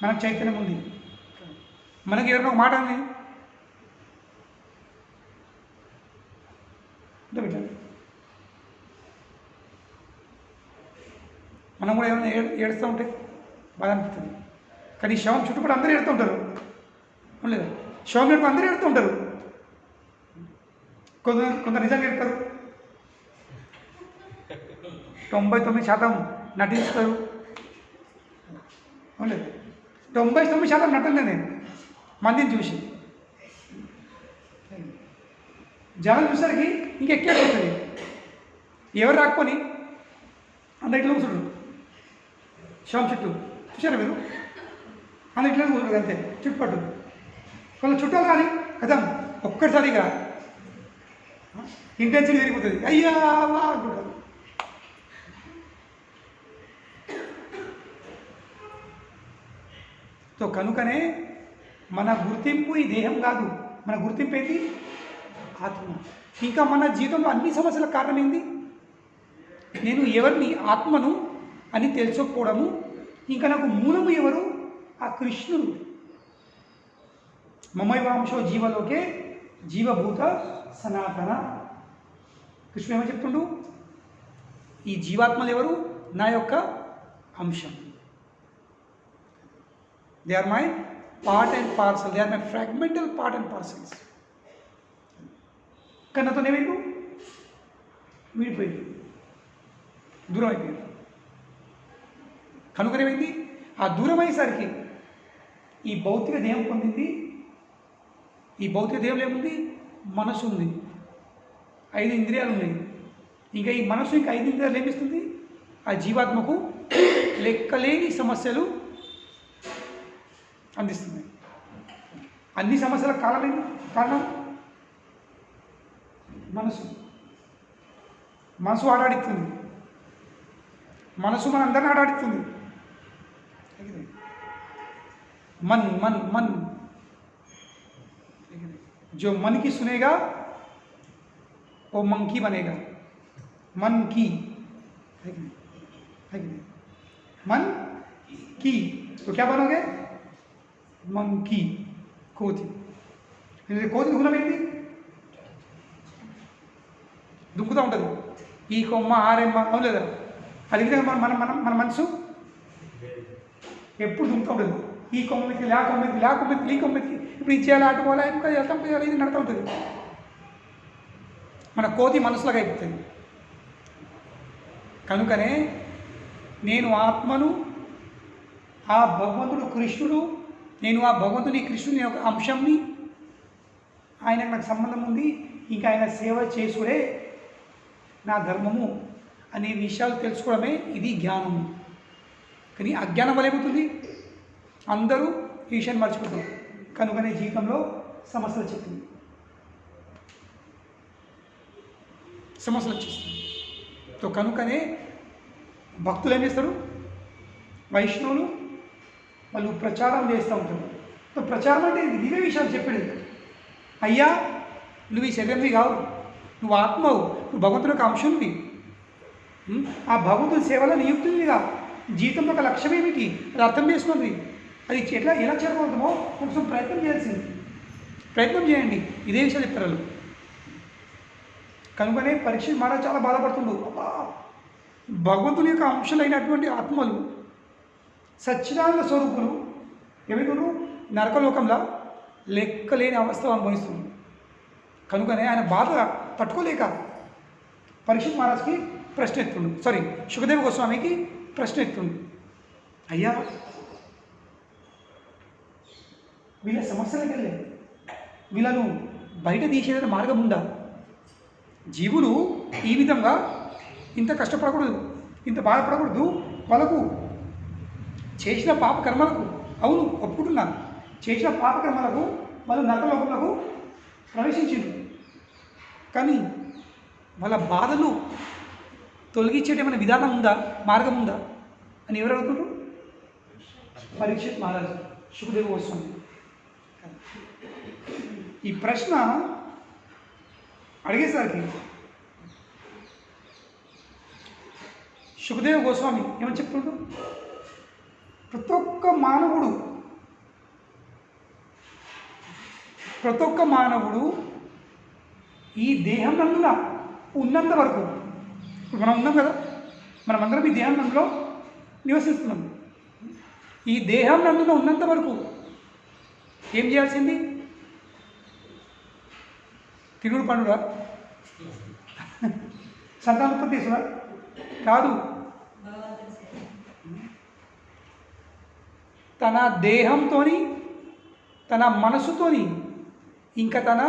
మనకు చైతన్యం ఉంది. మనకి ఎవరైనా ఒక మాట ఉంది, మనం కూడా ఏమైనా ఏడుస్తూ ఉంటే బాధ అనిపిస్తుంది. కానీ శవం చుట్టుపక్కల అందరూ ఏడుతూ ఉంటారు, లేదా? శవం చుట్టూ అందరూ ఏడుతూ ఉంటారు. కొందరు నిజంగా ఏడుతారు, 99% నటిస్తారు, లేదు? 99% నటనే నేను మందిని చూసి. జనం చూసరికి ఇంకెక్కేస్తుంది. ఎవరు రాకపోని అందరు ఇట్లా కూర్చుంటారు శవం చుట్టూ. చూసారా మీరు? అందరు ఇట్లా కూర్చుంటారు అంతే చుట్టుపట్టు. కొంచెం చుట్టాలు కానీ కదా ఒక్కసారిగా ఇంటెన్సిటీ పెరిగిపోతుంది. అయ్యా అంటుంటారు. సో కనుకనే మన గుర్తింపు ఈ దేహం కాదు, మన గుర్తింపు ఏంటి? ఆత్మ. ఇంకా మన జీవితంలో అన్ని సమస్యలకు కారణం ఏంటి? నేను ఎవరిని? ఆత్మను అని తెలుసుకోకపోవడము. ఇంకా నాకు మూలము ఎవరు? ఆ కృష్ణుడు. మమైవాంశో జీవలోకే జీవభూత సనాతన. కృష్ణుడు ఏమని చెప్తుండు? ఈ జీవాత్మలు ఎవరు? నా యొక్క అంశం. They are my part and parcel, they are my fragmental part and parcels. కానీ నాతో ఏమైంది? విడిపోయింది, దూరం అయిపోయింది. కనుకనేమైంది? ఆ దూరం అయ్యేసరికి ఈ భౌతిక దేహం పొందింది. ఈ భౌతిక దేహంలో ఏముంది? మనసు ఉంది, 5 ఇంద్రియాలు ఉన్నాయి. ఇంకా ఈ మనసు ఇంకా 5 ఇంద్రియాలు ఏమిస్తుంది? ఆ జీవాత్మకు లెక్కలేని సమస్యలు అందిస్తుంది. అన్ని సమస్యలకు కారణం మనసు. మనసు ఆడాడిస్తుంది, మనసు మనందరిని ఆడాడిస్తుంది. మన్ మన్ మన్ जो मन की सुनेगा वो मंकी बनेगा। मन की है कि नहीं? है कि नहीं? मन की तो क्या बनोगे? मंकी, కోతి. కోతి గుణం ఏంటి? దుంకుతూ ఉంటుంది. ఈ కొమ్మ ఆరెమ్మ అవును లేదా? అది విధంగా మన మన మన మనసు ఎప్పుడు దుంకుతూ ఉంటుంది. ఈ కొమ్మకి లా కొమ్మకి లా కొమ్మకి ఈ కొమ్మకి ఇప్పుడు ఇది చేయాలి అటు పోలే ఇంకా వెళ్తాం చేయాలి ఇది నడుతూ ఉంటుంది. మన కోతి మనసులాగా అయిపోతుంది. కనుకనే నేను ఆత్మను, ఆ భగవంతుడు కృష్ణుడు, నేను ఆ భగవంతుని కృష్ణుని యొక్క అంశంని, ఆయనకు నాకు సంబంధం ఉంది, ఇంకా ఆయన సేవ చేసుడే నా ధర్మము అనే విషయాలు తెలుసుకోవడమే ఇది జ్ఞానము. కానీ అజ్ఞానం వల్ల ఏమవుతుంది? అందరూ ఈ విషయాన్ని మర్చిపోతారు. కనుకనే జీవితంలో సమస్యలు చెప్తుంది, సమస్యలు వచ్చేస్తుంది. సో కనుకనే భక్తులు ఏం చేస్తారు? వైష్ణవులు వాళ్ళు ప్రచారం చేస్తూ ఉంటారు. సో ప్రచారం అంటే ఇవే విషయాలు చెప్పాడు. అయ్యా నువ్వు ఈ శరీరంవి కావు, నువ్వు ఆత్మవు, నువ్వు భగవంతుని యొక్క అంశంవి. ఆ భగవంతుని సేవలో నియుక్తిగా జీవితంలో ఒక లక్ష్యం ఏమిటి అది అర్థం చేసుకుంది. అది ఎలా చేరుకుంటామో కొంచెం ప్రయత్నం చేయాల్సింది. ప్రయత్నం చేయండి. ఇదే విషయాలు చెప్తారు వాళ్ళు. కనుకనే పరీక్ష మహారాజ్ చాలా బాధపడుతుండు. భగవంతుని యొక్క అంశాలైనటువంటి ఆత్మలు సచ్చిదానంద స్వరూపులు ఏమిటరు నరకలోకంలో లెక్కలేని అవస్థ అనుభవిస్తుంది. కనుకనే ఆయన బాధ తట్టుకోలేక పరీక్ష మహారాజ్కి ప్రశ్న ఎత్తుండు. సుఖదేవ గోస్వామికి ప్రశ్న ఎత్తుండు. అయ్యా వీళ్ళ సమస్యలకు వెళ్ళే వీళ్ళను బయట తీసేదైన మార్గం ఉందా? జీవులు ఈ విధంగా ఇంత కష్టపడకూడదు, ఇంత బాధపడకూడదు. వాళ్ళకు చేసిన పాప కర్మలకు, అవును ఒప్పుకుంటున్నాను, చేసిన పాప కర్మలకు వాళ్ళు నరకలోకములకు ప్రవేశించింది. కానీ వాళ్ళ బాధలు తొలగించేటేమైనా విధానం ఉందా, మార్గం ఉందా అని ఎవరు అడుగుతున్నారు? పరీక్షిత్ మహారాజు, సుఖదేవ గోస్వామి. ఈ ప్రశ్న అడిగేసరికి సుఖదేవ గోస్వామి ఏమని చెప్తుండ్రు? ప్రతి ఒక్క మానవుడు ఈ దేహం నందున ఉన్నంత వరకు, ఇప్పుడు మనం ఉన్నాం కదా, మనమందరం ఈ దేహం నందులో నివసిస్తున్నాం. ఈ దేహం నందున ఉన్నంత వరకు ఏం చేయాల్సింది? తిరుగుడు పండుగ, సంతానోత్పత్తి తీసుకురా కాదు, తన దేహంతో, తన మనసుతోని, ఇంకా తన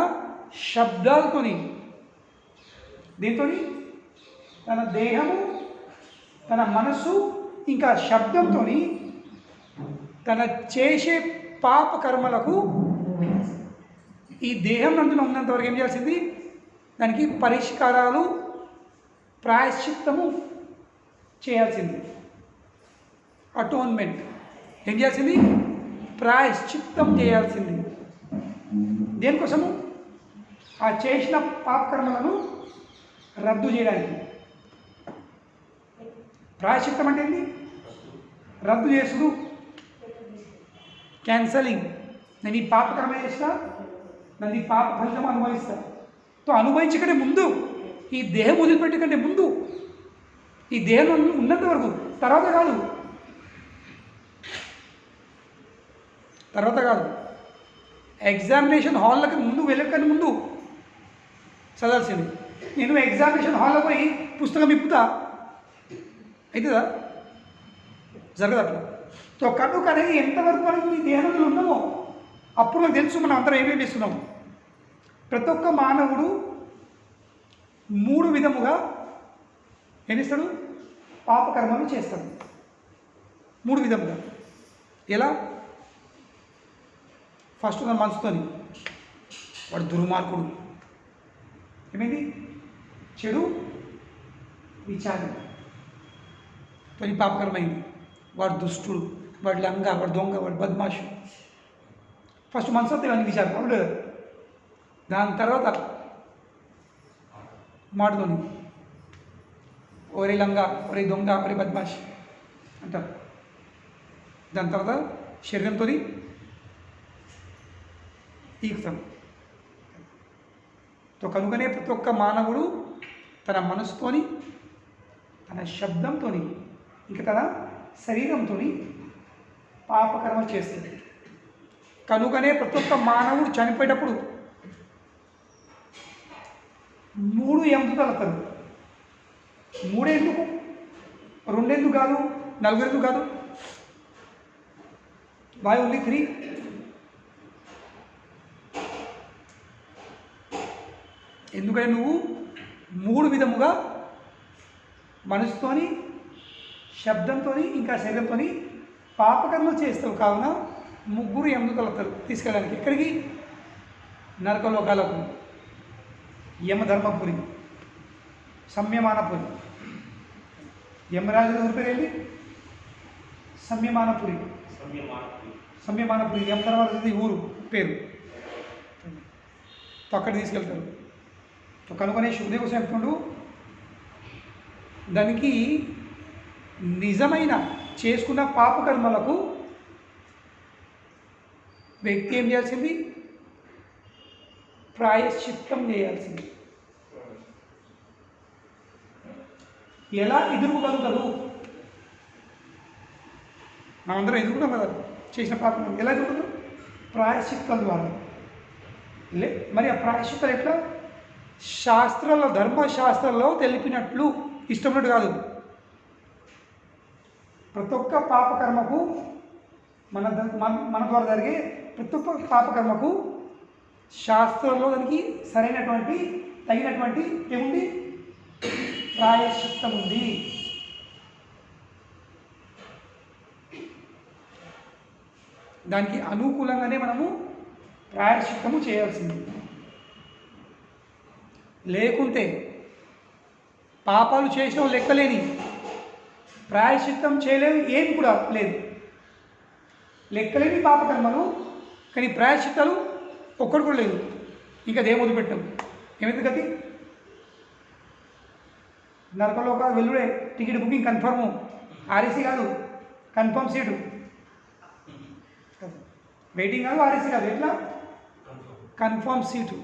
శబ్దాలతోని, దీంతో తన దేహము, తన మనసు, ఇంకా శబ్దంతో తన చేసే పాప కర్మలకు ఈ దేహం నందున ఉన్నంతవరకు ఏం చేయాల్సింది? దానికి పరిష్కారాలు, ప్రాయశ్చిత్తము చేయాల్సింది. అటోన్మెంట్ ఏం చేయాల్సింది? ప్రాయశ్చిత్తం చేయాల్సింది. దేనికోసము? ఆ చేసిన పాపకర్మలను రద్దు చేయడానికి. ప్రాయశ్చిత్తం అంటే ఏంటి? రద్దు చేసుడు, క్యాన్సలింగ్. నేను ఈ పాపకర్మ చేసిన, నన్ను ఈ పాప ఫలితం అనుభవిస్తా. తో అనుభవించకంటే ముందు, ఈ దేహం వదిలిపెట్టకంటే ముందు, ఈ దేహం ఉన్నంత వరకు, తర్వాత కాదు, ఎగ్జామినేషన్ హాల్లోకి ముందు వెళ్ళకండి ముందు చదవాల్సింది. నేను ఎగ్జామినేషన్ హాల్లో పోయి పుస్తకం ఇప్పుతా అవుతుందా? జరగదు అట్లా. సో కనుకనే ఎంతవరకు మనం ఈ దేహంలో ఉన్నామో అప్పుడు మనకు తెలుసు మనం అందరం ఏమేమి చేస్తున్నాము. ప్రతి ఒక్క మానవుడు 3 విధముగా ఏమిస్తాడు? పాపకర్మలు చేస్తాడు. 3 విధముగా. ఎలా? ఫస్ట్ తన మనసుతోని, వాడు దుర్మార్గుడు, ఏమైంది? చెడు విచారం తోని పాపకరమైంది. వాడు దుష్టుడు, వాడు లంగ, వాడు దొంగ, వాడు బద్మాషు. ఫస్ట్ మనసుతో ఇవన్నీ విచారం. అవును, దాని తర్వాత మాటతోని ఒరే లంగా, ఒరే దొంగ, ఒరే బద్మాష్ అంటారు. దాని తర్వాత శరీరంతో ఈకుతాం. కనుకనే ప్రతి ఒక్క మానవుడు తన మనసుతోని, తన శబ్దంతో, ఇంకా తన శరీరంతో పాపకర్మ చేస్తుంది. కనుకనే ప్రతి ఒక్క మానవుడు చనిపోయేటప్పుడు 3 ఎముకలు తలుతారు. 3 ఎందుకు, 2 ఎందుకు కాదు, 4 ఎందుకు కాదు? Why only 3? ఎందుకంటే నువ్వు 3 విధముగా మనసుతోని, శబ్దంతో, ఇంకా శరీరంతో పాపకర్మలు చేస్తావు. కావున 3 ఎముకలు తలుతారు తీసుకెళ్ళడానికి. ఎక్కడికి? నరకలోకాలకు. యమధర్మపురి, సంయమానపురి. యమరాజు ఊరి పేరు ఏంటి? సంయమానపురి. సంయమానపురి యమధర్మరాజు ఊరు పేరు. అక్కడ తీసుకెళ్తారు. కనుకనే శుభదేవ చెప్తుండు, దానికి నిజమైన చేసుకున్న పాపకర్మలకు వ్యక్తి ఏం చేయాల్సింది? ప్రాయశ్చిత్తం చేయాల్సింది. ఎలా ఎదుర్కోగలుగుతారు? మనందరం ఎదుర్కొన్నాం కదా చేసిన పాపం. ఎలా ఎదుర్కొంటారు? ప్రాయశ్చిత్తాల ద్వారా. మరి ఆ ప్రాయశ్చిత్తాలు ఎట్లా? శాస్త్రాల్లో, ధర్మశాస్త్రాల్లో తెలిపినట్లు, ఇష్టమైనట్టు కాదు. ప్రతి ఒక్క పాపకర్మకు మన ద్వారా జరిగే ప్రతి ఒక్క పాపకర్మకు శాస్త్రంలో దానికి సరైనటువంటి, తగినటువంటి ఏముంది? ప్రాయశ్చిత్తం ఉంది. దానికి అనుకూలంగానే మనము ప్రాయశ్చిత్తము చేయాల్సింది. లేకుంటే పాపాలు చేసిన లెక్కలేని, ప్రాయశ్చిత్తం చేయలేని ఏం కూడా లేదు. లెక్కలేని పాపకర్మలు, కానీ ప్రాయశ్చిత్తాలు ఒక్కడు కూడా లేదు. ఇంకా దేం వదిలిపెట్టాం. ఏమైంది గతి? నరకలోక వెల్లుడే. Ticket booking కన్ఫర్ము. ఆర్ఎసీ కాదు, కన్ఫర్మ్ సీటు. వెయిటింగ్ కాదు, ఆర్ఎసీ కాదు. ఎట్లా? Confirm seat.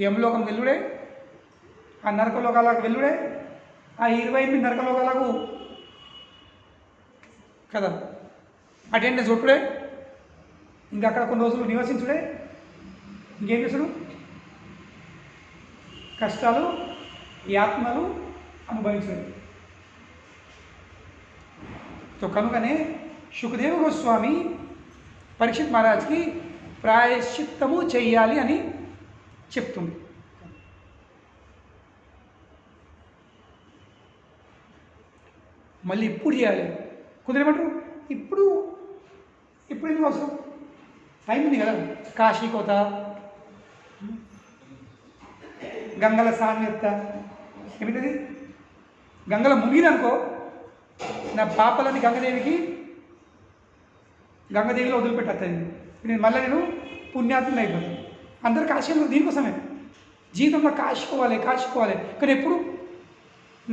యమలోకం వెల్లుడే, ఆ నరకలోకాలకు వెల్లుడే, ఆ 28 నరకలోకాలకు కదా అటెండెన్స్ కొట్టుడే, ఇంకా అక్కడ కొన్ని రోజులు నివసించుడే, ఇంకేం చేసుడు? కష్టాలు, యాత్మలు అనుభవించడు. కనుకనే శుకదేవ గోస్వామి పరీక్షిత్ మహారాజ్కి ప్రాయశ్చిత్తము చెయ్యాలి అని చెప్తుంది. మళ్ళీ ఇప్పుడు చేయాలి కుదిరేమంటారు? ఇప్పుడు ఎందుకు అవసరం? టైం ఉంది కదా. కాశీ కోత, గంగల సాన్యత. ఏమిటది? గంగల మునిగిననుకో, నా పాపలని గంగదేవిలో వదిలిపెట్టేస్తుంది. నేను మళ్ళీ పుణ్యాత్మని అయిపోతాను. అందరు కాశీలో దీనికోసమే జీవితంలో కాశీకోవాలి. కానీ ఎప్పుడు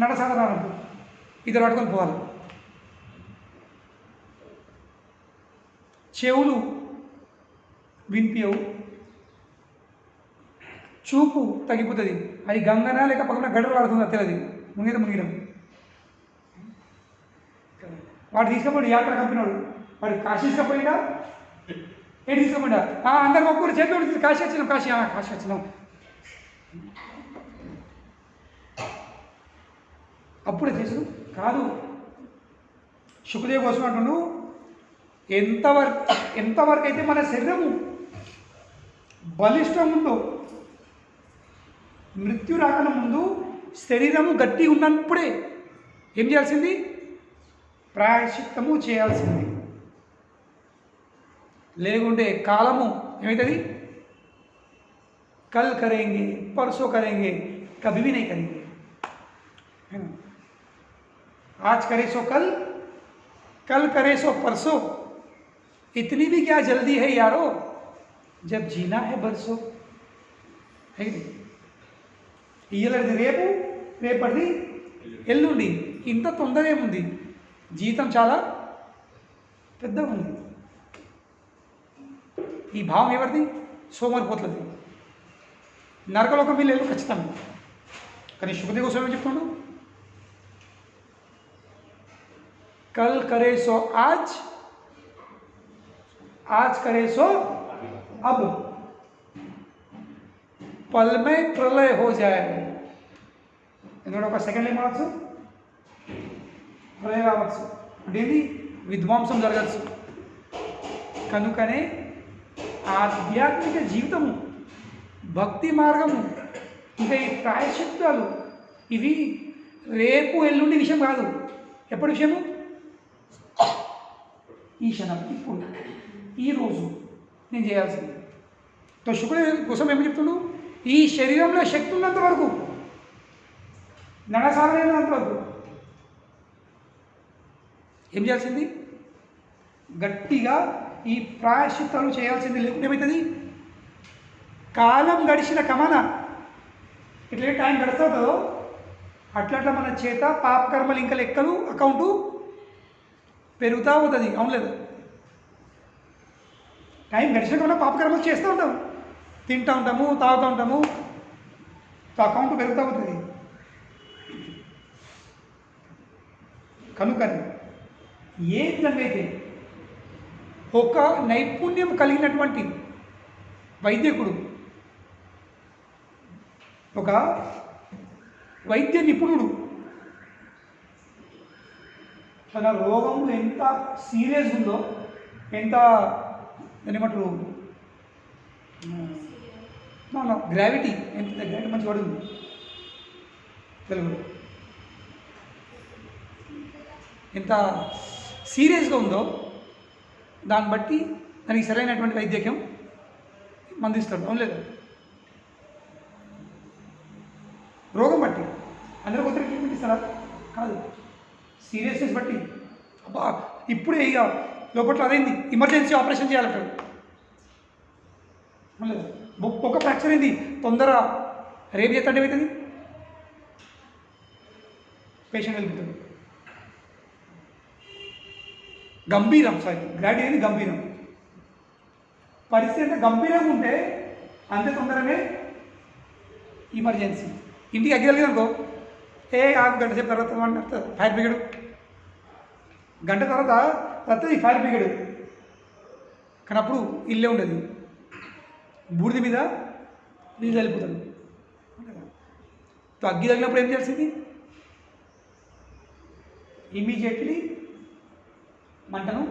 నడసాగరాను ఇద్దరు పట్టుకొని పోవాలి. చెవులు వినిపించవు, చూపు తగ్గిపోతుంది. అది గంగనా లేక పక్కన గడలు ఆడుతుందా తెలియదు. మునిగడం వాడు తీసుకపోయి యాత్ర కంపినాడు. వాడు కాశీ తీసుకపోయినా ఏంటి తీసుకపోయినా అందరు ఒక్కరు చేతి కాశీ వచ్చినాం. అప్పుడే చేసుడు కాదు. శుకదేవ్ కోసం అంటుండు, ఎంతవరకు అయితే మన శరీరము బలిష్టం ఉందో, మృత్యు రాకన ముందు శరీరము గట్టి ఉన్నప్పుడే ఏం చేయాల్సింది? ప్రాయశ్చిత్తము చేయాల్సింది. లేకుంటే కాలము ఏమవుతుంది? कल करेंगे, परसों करेंगे, कभी भी नहीं करेंगे, है ना। आज करे सो कल करे सो परसों, इतनी भी क्या जल्दी है यारो, जब जीना है बरसों। అయితే ఇయ్యలది రేపు, రేపటిది ఎల్లుండి. ఇంత తొందర ఏముంది? జీవితం చాలా పెద్దగా ఉంది. ఈ భావం ఎవరిది? సోమరిపోతులది. నరకలోకం వీళ్ళు ఖచ్చితంగా. కానీ శుభదేవ్ కోసం ఏం చెప్తున్నాడు? कल करे सो आज, आज करे सो अब, पल में प्रलय हो जाए. ఎందుకంటే ఒక సెకండ్ ఏమవచ్చు, ప్రళయం రావచ్చు. అంటే విధ్వంసం జరగచ్చు. కనుకనే ఆధ్యాత్మిక జీవితము, భక్తి మార్గము, ఇంకా ఈ ప్రాయశ్చిత్తాలు ఇవి రేపు ఎల్లుండి విషయం కాదు. ఎప్పటి విషయము? ఈ క్షణం, ఇప్పుడు, ఈరోజు నేను చేయాల్సింది. తో శుక్రుడు కోసం ఏమి చెప్తుండు? ఈ శరీరంలో శక్తి ఉన్నంత వరకు, నడసాగలేనంత వరకు ఏం చేయాల్సింది? గట్టిగా ఈ ప్రాయశ్చిత్తాలు చేయాల్సింది. లేకుంటే ఏమవుతుంది? కాలం గడిచిన కమన ఇట్లే టైం గడుస్తుందో అట్లా మన చేత పాపకర్మలు ఇంకా లెక్కలు అకౌంటు పెరుగుతూ అవుతుంది. అవును లేదా? టైం గడిచిన కన్నా పాపకర్మలు చేస్తూ ఉంటాం, తింటూ ఉంటాము, తాగుతూ ఉంటాము, అకౌంట్ పెరుగుతూ అవుతుంది. కనుకని ఏ విధంగా అయితే ఒక నైపుణ్యం కలిగినటువంటి వైద్యకుడు, ఒక వైద్య నిపుణుడు తన రోగము ఎంత సీరియస్ ఉందో, ఎంత ఏమంటారు గ్రావిటీ, ఎంత గ్రావిటీ మంచి వాడు తెలుగులో, ఎంత సీరియస్గా ఉందో దాన్ని బట్టి దానికి సరైనటువంటి వైద్యకం మందిస్తాడు. అవును లేదా? రోగం బట్టి అందరూ కొత్త ట్రీట్మెంట్ ఇస్తారా? కాదు, సీరియస్నెస్ బట్టి. అబ్బా ఇప్పుడే ఇక లోపల అదైంది, ఎమర్జెన్సీ ఆపరేషన్ చేయాలంటాడు. అవును లేదా? ఒక ఫ్రాక్చర్ అయింది, తొందర రేపు చేస్తుంటే ఏమవుతుంది? పేషెంట్ వెళ్ళిపోతుంది. గంభీరం, గ్రావిటీ అనేది గంభీరం. పరిస్థితి అంటే గంభీరంగా ఉంటే అంతే తొందరనే ఎమర్జెన్సీ. ఇంటికి అగ్గలిగింది అనుకో, గంట సేపు తర్వాత ఫైర్ బ్రిగేడ్, గంట తర్వాత వస్తుంది ఫైర్ బ్రిగేడ్. కానీ అప్పుడు ఇల్లే ఉండదు, బూడిద మీద నీళ్ళు వెళ్ళిపోతాడు. అగ్గి తగిలినప్పుడు ఏం చేయాల్సింది? ఇమీడియట్లీ మంటను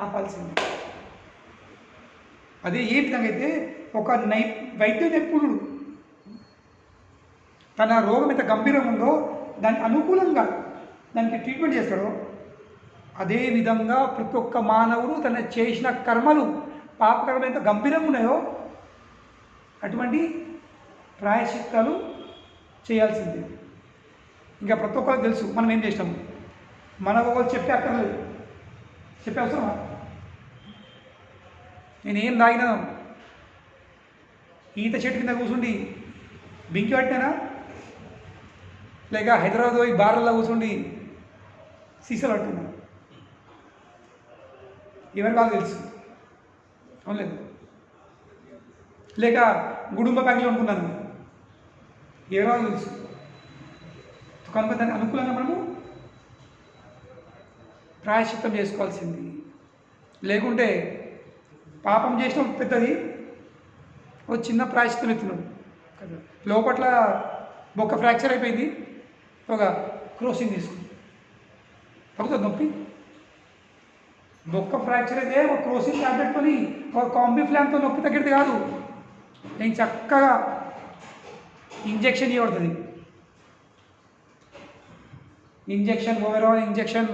ఆపాల్సింది. అదే ఏ విధంగా అయితే ఒక వైద్య నిపుణుడు తన రోగం ఎంత గంభీరంగా ఉందో దానికి అనుకూలంగా దానికి ట్రీట్మెంట్ చేస్తాడో, అదేవిధంగా ప్రతి ఒక్క మానవుడు తన చేసిన కర్మలు, పాపకర్మలు ఎంత గంభీరంగా ఉన్నాయో అటువంటి ప్రాయశ్చిత్తాలు చేయాల్సిందే. ఇంకా ప్రతి ఒక్కరికి తెలుసు మనం ఏం చేసినాము. మన ఒకరు చెప్పే అక్కర్లేదు, చెప్పే అవసరమా? నేనేం తాగినా ఈత చెట్టు కింద కూర్చుండి బింకి పట్టినానా, లేక హైదరాబాద్ పోయి బార్లలో కూర్చుండి సీసాలు పట్టినా, ఎవరి కాదు తెలుసు. అవునులేదు? లేక గుడుంబ ప్యాక్లో అనుకున్నాను, ఎవరి తెలుసు. కనుక దానికి అనుకూలంగా మనము ప్రాయశ్చిత్తం చేసుకోవాల్సింది. లేకుంటే పాపం చేసిన పెద్దది, ఒక చిన్న ప్రాయశ్చిత్తం ఎత్తున్నాడు కదా. లోపట్ల బొక్క ఫ్రాక్చర్ అయిపోయింది, ఒక క్రోసిన్ తీసుకుంది, తగ్గుతుంది నొప్పి. బొక్క ఫ్రాక్చర్ అయితే ఒక క్రోసిన్ ట్యాబ్లెట్తోని, ఒక కాంబీ ఫ్లామ్తో నొప్పి తగ్గేది కాదు. నేను చక్కగా ఇంజెక్షన్ ఇవ్వబడుతుంది. ఇంజెక్షన్, ఓవరాల్ ఇంజెక్షన్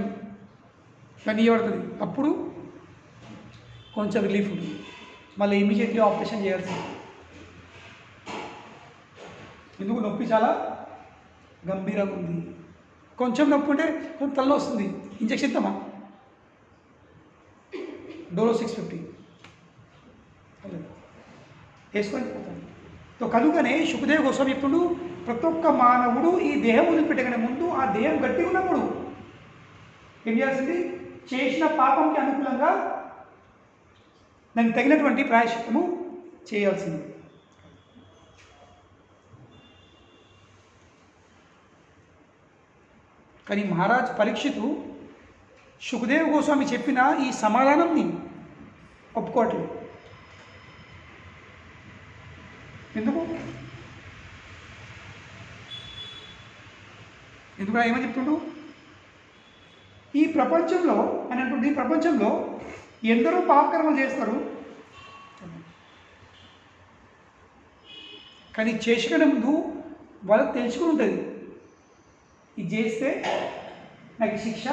కానీ ఇవ్వబడుతుంది. అప్పుడు కొంచెం రిలీఫ్ ఉంటుంది. మళ్ళీ ఇమీడియట్లీ ఆపరేషన్ చేయాల్సింది. ఎందుకు? నొప్పి చాలా గంభీరంగా ఉంది. కొంచెం నొప్పి ఉంటే కొంచెం తలలో వస్తుంది, ఇంజెక్షన్ ఇద్దామా? డోలో 650 వేసుకొని పోతాను. కనుకనే సుఖదేవ్ గోస్వామి చెప్తుండు, ప్రతి ఒక్క మానవుడు ఈ దేహం వదిలిపెట్టగానే ముందు ఆ దేహం గట్టిగా ఉన్నప్పుడు ఏం చేయాల్సింది, చేసిన పాపంకి అనుకూలంగా దానికి తగినటువంటి ప్రాయశ్చిత్తము చేయాల్సింది. కానీ మహారాజ్ పరీక్షితు సుఖదేవ్ గోస్వామి చెప్పిన ఈ సమాధానంని ఒప్పుకోవట్లేదు. ఎందుకు ఏమని చెప్తుండు, ఈ ప్రపంచంలో అని అంటుండే, ఈ ప్రపంచంలో ఎందరో పాపకర్మలు చేస్తారు, కానీ చేసుకునే ముందు వాళ్ళకి తెలుసుకుని ఉంటుంది ఇది చేస్తే నాకు శిక్ష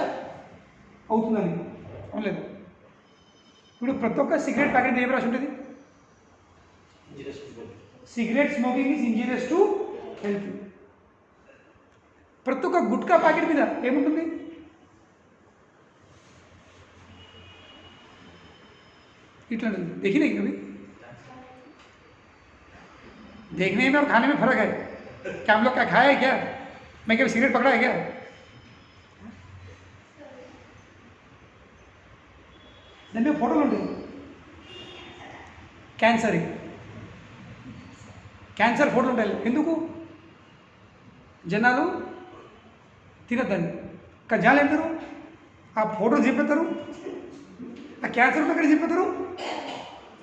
అవుతుందని. అవునలేదు? ఇప్పుడు ప్రతి ఒక్క సిగరెట్ ప్యాకెట్ ఏం రాసి ఉంటుంది, cigarette smoking is injurious to health. ప్రతి ఒక్క గుట్కా ప్యాకెట్ మీద ఏముంటుంది, इतना देखी नहीं कभी, देखने में और खाने में फर्क है क्या? हम लोग क्या खाया है क्या? मैं कभी सिगरेट पकड़ा है क्या? దాని మీద ఫోటోలు ఉంటాయి. క్యాన్సర్ ఫోటోలు ఉంటాయి. ఎందుకు? జనాలు తినద్దని. కానీ జనాలు ఏమంటారు, ఆ ఫోటోలు చెప్పేస్తారు, ఆ క్యాన్సర్ అక్కడ చెప్పేస్తారు,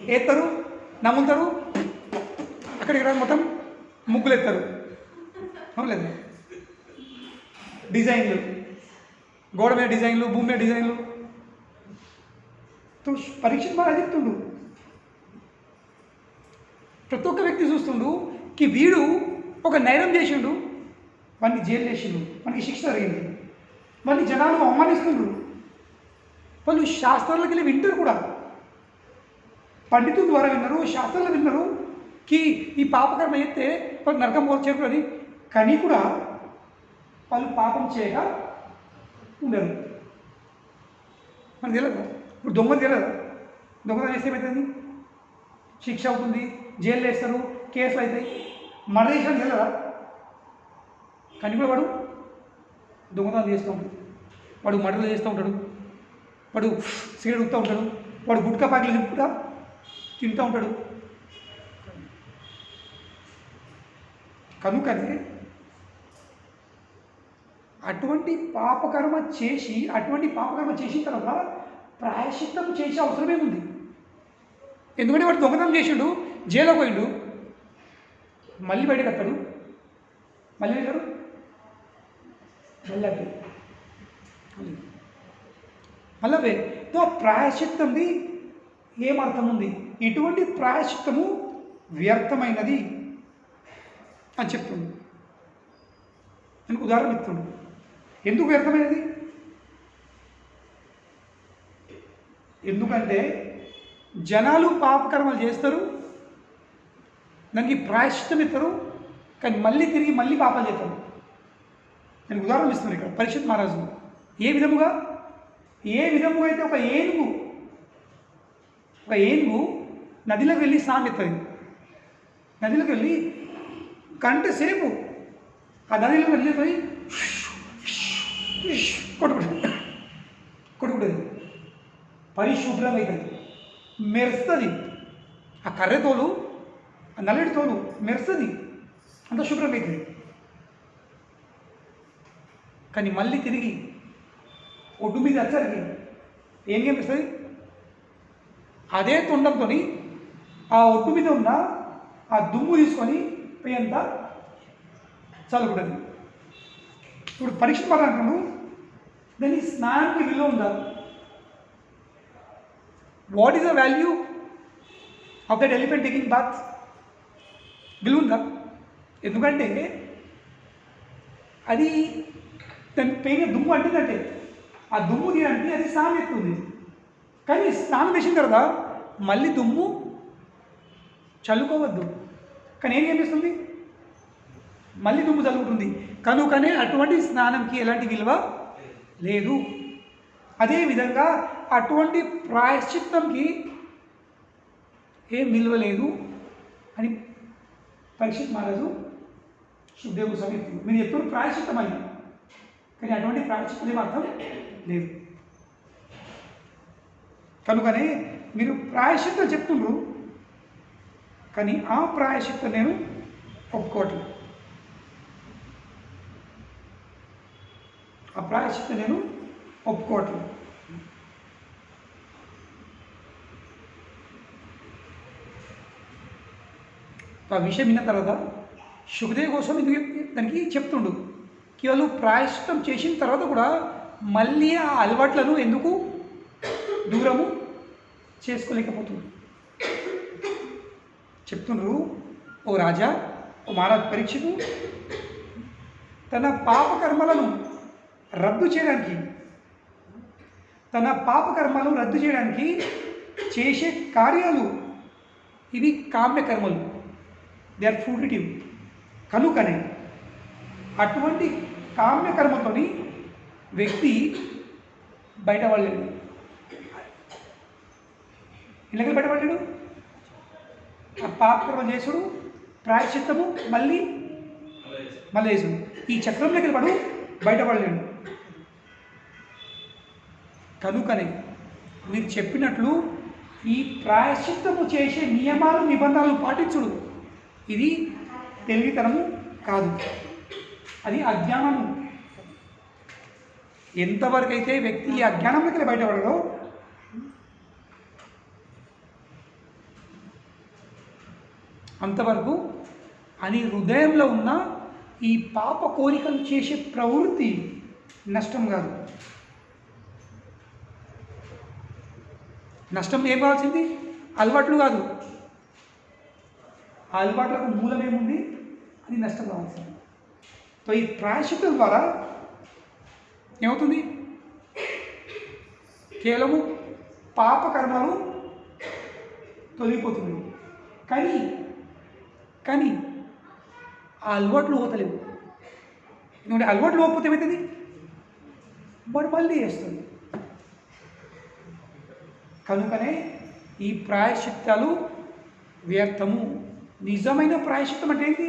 వేస్తారు, నమ్ముతారు, అక్కడికి రా మొత్తం ముగ్గులు ఎత్తారు. అవునలేదు? డిజైన్లు, గోడ మీద డిజైన్లు, భూమి మీద డిజైన్లు. పరీక్ష బాగా చెప్తుండు, ప్రతి ఒక్క వ్యక్తి చూస్తుండు కి వీడు ఒక నేరం చేసిండు, వాడిని జైలు చేసిండు, మనకి శిక్ష జరిగింది, వాళ్ళని జనాలు అవమానిస్తుండ్రు. వాళ్ళు శాస్త్రాలకు వెళ్ళి వింటారు కూడా, పండితుల ద్వారా విన్నారు, శాస్త్రాలు విన్నారు కి ఈ పాపకర్మ అయితే వాళ్ళు నరకం పోల్చేరు అని. కానీ కూడా వాళ్ళు పాపం చేయగా ఉండరు. మనకు తెలియదు. ఇప్పుడు దొంగలు తెలియదు, దొంగతనం చేస్తే ఏమవుతుంది, శిక్ష అవుతుంది, జైలు వేస్తారు, కేసులు అవుతాయి. మర్డర్ చేసిన తెలియదా? కానీ కూడా వాడు దొంగతనం చేస్తూ ఉంటాడు, వాడు మర్డర్లు చేస్తూ ఉంటాడు, వాడు సిగరెట్ ఉడుతూ ఉంటాడు, వాడు గుట్కా ప్యాకెట్లు తింటా తింటూ ఉంటాడు. కనుకనే అటువంటి పాపకర్మ చేసిన తర్వాత ప్రాయశ్చిత్తం చేసే అవసరమే ఉంది. ఎందుకంటే వాడు దొంగతనం చేసిండు, జైల్లో పోయిండు, మళ్ళీ బయటకు వస్తాడు, మళ్ళీ వెళ్తాడు, మళ్ళీ తో ప్రాయశ్చిత్తంది ఏమర్థం ఉంది? ఇటువంటి ప్రాయశ్చిత్తము వ్యర్థమైనది అని చెప్తుంది. నేను ఉదాహరణ ఇస్తుండు. ఎందుకు వ్యర్థమైనది? ఎందుకంటే జనాలు పాపకర్మలు చేస్తారు, దానికి ప్రాయశ్చిత్తం ఇస్తారు, కానీ మళ్ళీ తిరిగి మళ్ళీ పాపాలు చేస్తారు. నేను ఉదాహరణ ఇస్తున్నాను ఇక్కడ పరీక్షిత్ మహారాజు. ఏ విధముగా అయితే ఒక ఏనుగు నదిలోకి వెళ్ళి స్నానం ఎత్తుంది. నదిలోకి వెళ్ళి గంట సేపు ఆ నదిలో వెళ్ళిపోయి కొట్టుకుంటుంది, పరిశుభ్రమవుతుంది, మెరుస్తుంది. ఆ కర్రె తోలు, ఆ నల్లటి తోలు మెరుస్తుంది, అంత శుభ్రమవుతుంది. కానీ మళ్ళీ తిరిగి ఒడ్డు మీద వచ్చరికి ఏం కనిపిస్తుంది? అదే తొండంతో ఆ ఒడ్డు మీద ఉన్న ఆ దుమ్ము తీసుకొని పోయేంత చల్లకూడదు. ఇప్పుడు పరీక్ష పడాలంటాడు, దాని స్నానానికి విలువ ఉందా? What is the value of that elephant taking bath? విలువ ఉందా? ఎందుకంటే అది దాని పైన దుమ్ము అంటుందంటే ఆ దుమ్ము తీరంటే అది స్నానం ఎత్తుంది. కానీ స్నానం వేసిన తర్వాత మళ్ళీ దుమ్ము చల్లుకోవద్దు. కానీ ఏం కనిపిస్తుంది? మళ్ళీ దుమ్ము చల్లుకుంటుంది. కనుకనే అటువంటి స్నానంకి ఎలాంటి విలువ లేదు. అదేవిధంగా అటువంటి ప్రాయశ్చిత్తంకి ఏం విలువ లేదు అని పరీక్షిత్ మహారాజు సుఖదేవ్ గోస్వామి చెప్తుంది. మీరు ఎప్పుడు ప్రాయశ్చిత్తం అని, కానీ అటువంటి ప్రాయశ్చిత్తం అర్థం లేదు. కనుకనే మీరు ప్రాయశ్చిత్తం చెప్తుండ్రు, కానీ ఆ ప్రాయశ్చిత్తం నేను ఒప్పుకోవట్లేదు. ఆ ప్రాయశ్చిత్తం నేను ఒప్పుకోవట్లేదు. ఆ విషయం విన్న తర్వాత సుఖదేవ్ గోస్వామి దానికి చెప్తుండు, కేవలం ప్రాయశ్చిత్తం చేసిన తర్వాత కూడా మళ్ళీ ఆ అలవాట్లను ఎందుకు దూరము చేసుకోలేకపోతుంది చెప్తుండ్రు. ఓ రాజా, ఓ మహారాజ్ పరీక్షకు తన పాపకర్మలను రద్దు చేయడానికి చేసే కార్యాలు ఇవి కామ్యకర్మలు, దే ఆర్ ఫ్రూటిటివ్. కనుకనే అటువంటి కామ్యకర్మతోని వ్యక్తి బయటపడలేడు. ఇళ్ళకి బయటపడలేడు. ఆ పాపకర్మ చేసుడు, ప్రాయశ్చిత్తము, మళ్ళీ వేసుడు, ఈ చక్రంలోకి పడు బయటపడలేడు. కనుకనే మీరు చెప్పినట్లు ఈ ప్రాయశ్చిత్తము చేసే నియమాలు నిబంధనలు పాటించుడు ఇది తెలివితనము కాదు, అది అజ్ఞానము. ఎంతవరకు అయితే వ్యక్తి ఈ అజ్ఞానంలోకి బయటపడడో అంతవరకు అని హృదయంలో ఉన్న ఈ పాప కోరికలు చేసే ప్రవృత్తి నష్టం కాదు. నష్టం ఏం కావాల్సింది? అలవాట్లు కాదు. ఆ అలవాట్లకు మూలం ఏముంది? అది నష్టం కావాల్సింది. సో ఈ ప్రాయశ్చిత్తం ద్వారా ఏమవుతుంది? కేవలము పాపకర్మలు తొలగిపోతుంది. కానీ ఆ అలవాట్లు పోతలేవు. ఎందుకంటే అలవాట్లు పోకపోతే ఏమవుతుంది? వాడు మళ్ళీ చేస్తుంది. కనుకనే ఈ ప్రాయశ్చిత్తాలు వ్యర్థము. నిజమైన ప్రాయశ్చిత్తం అంటే ఏంటి?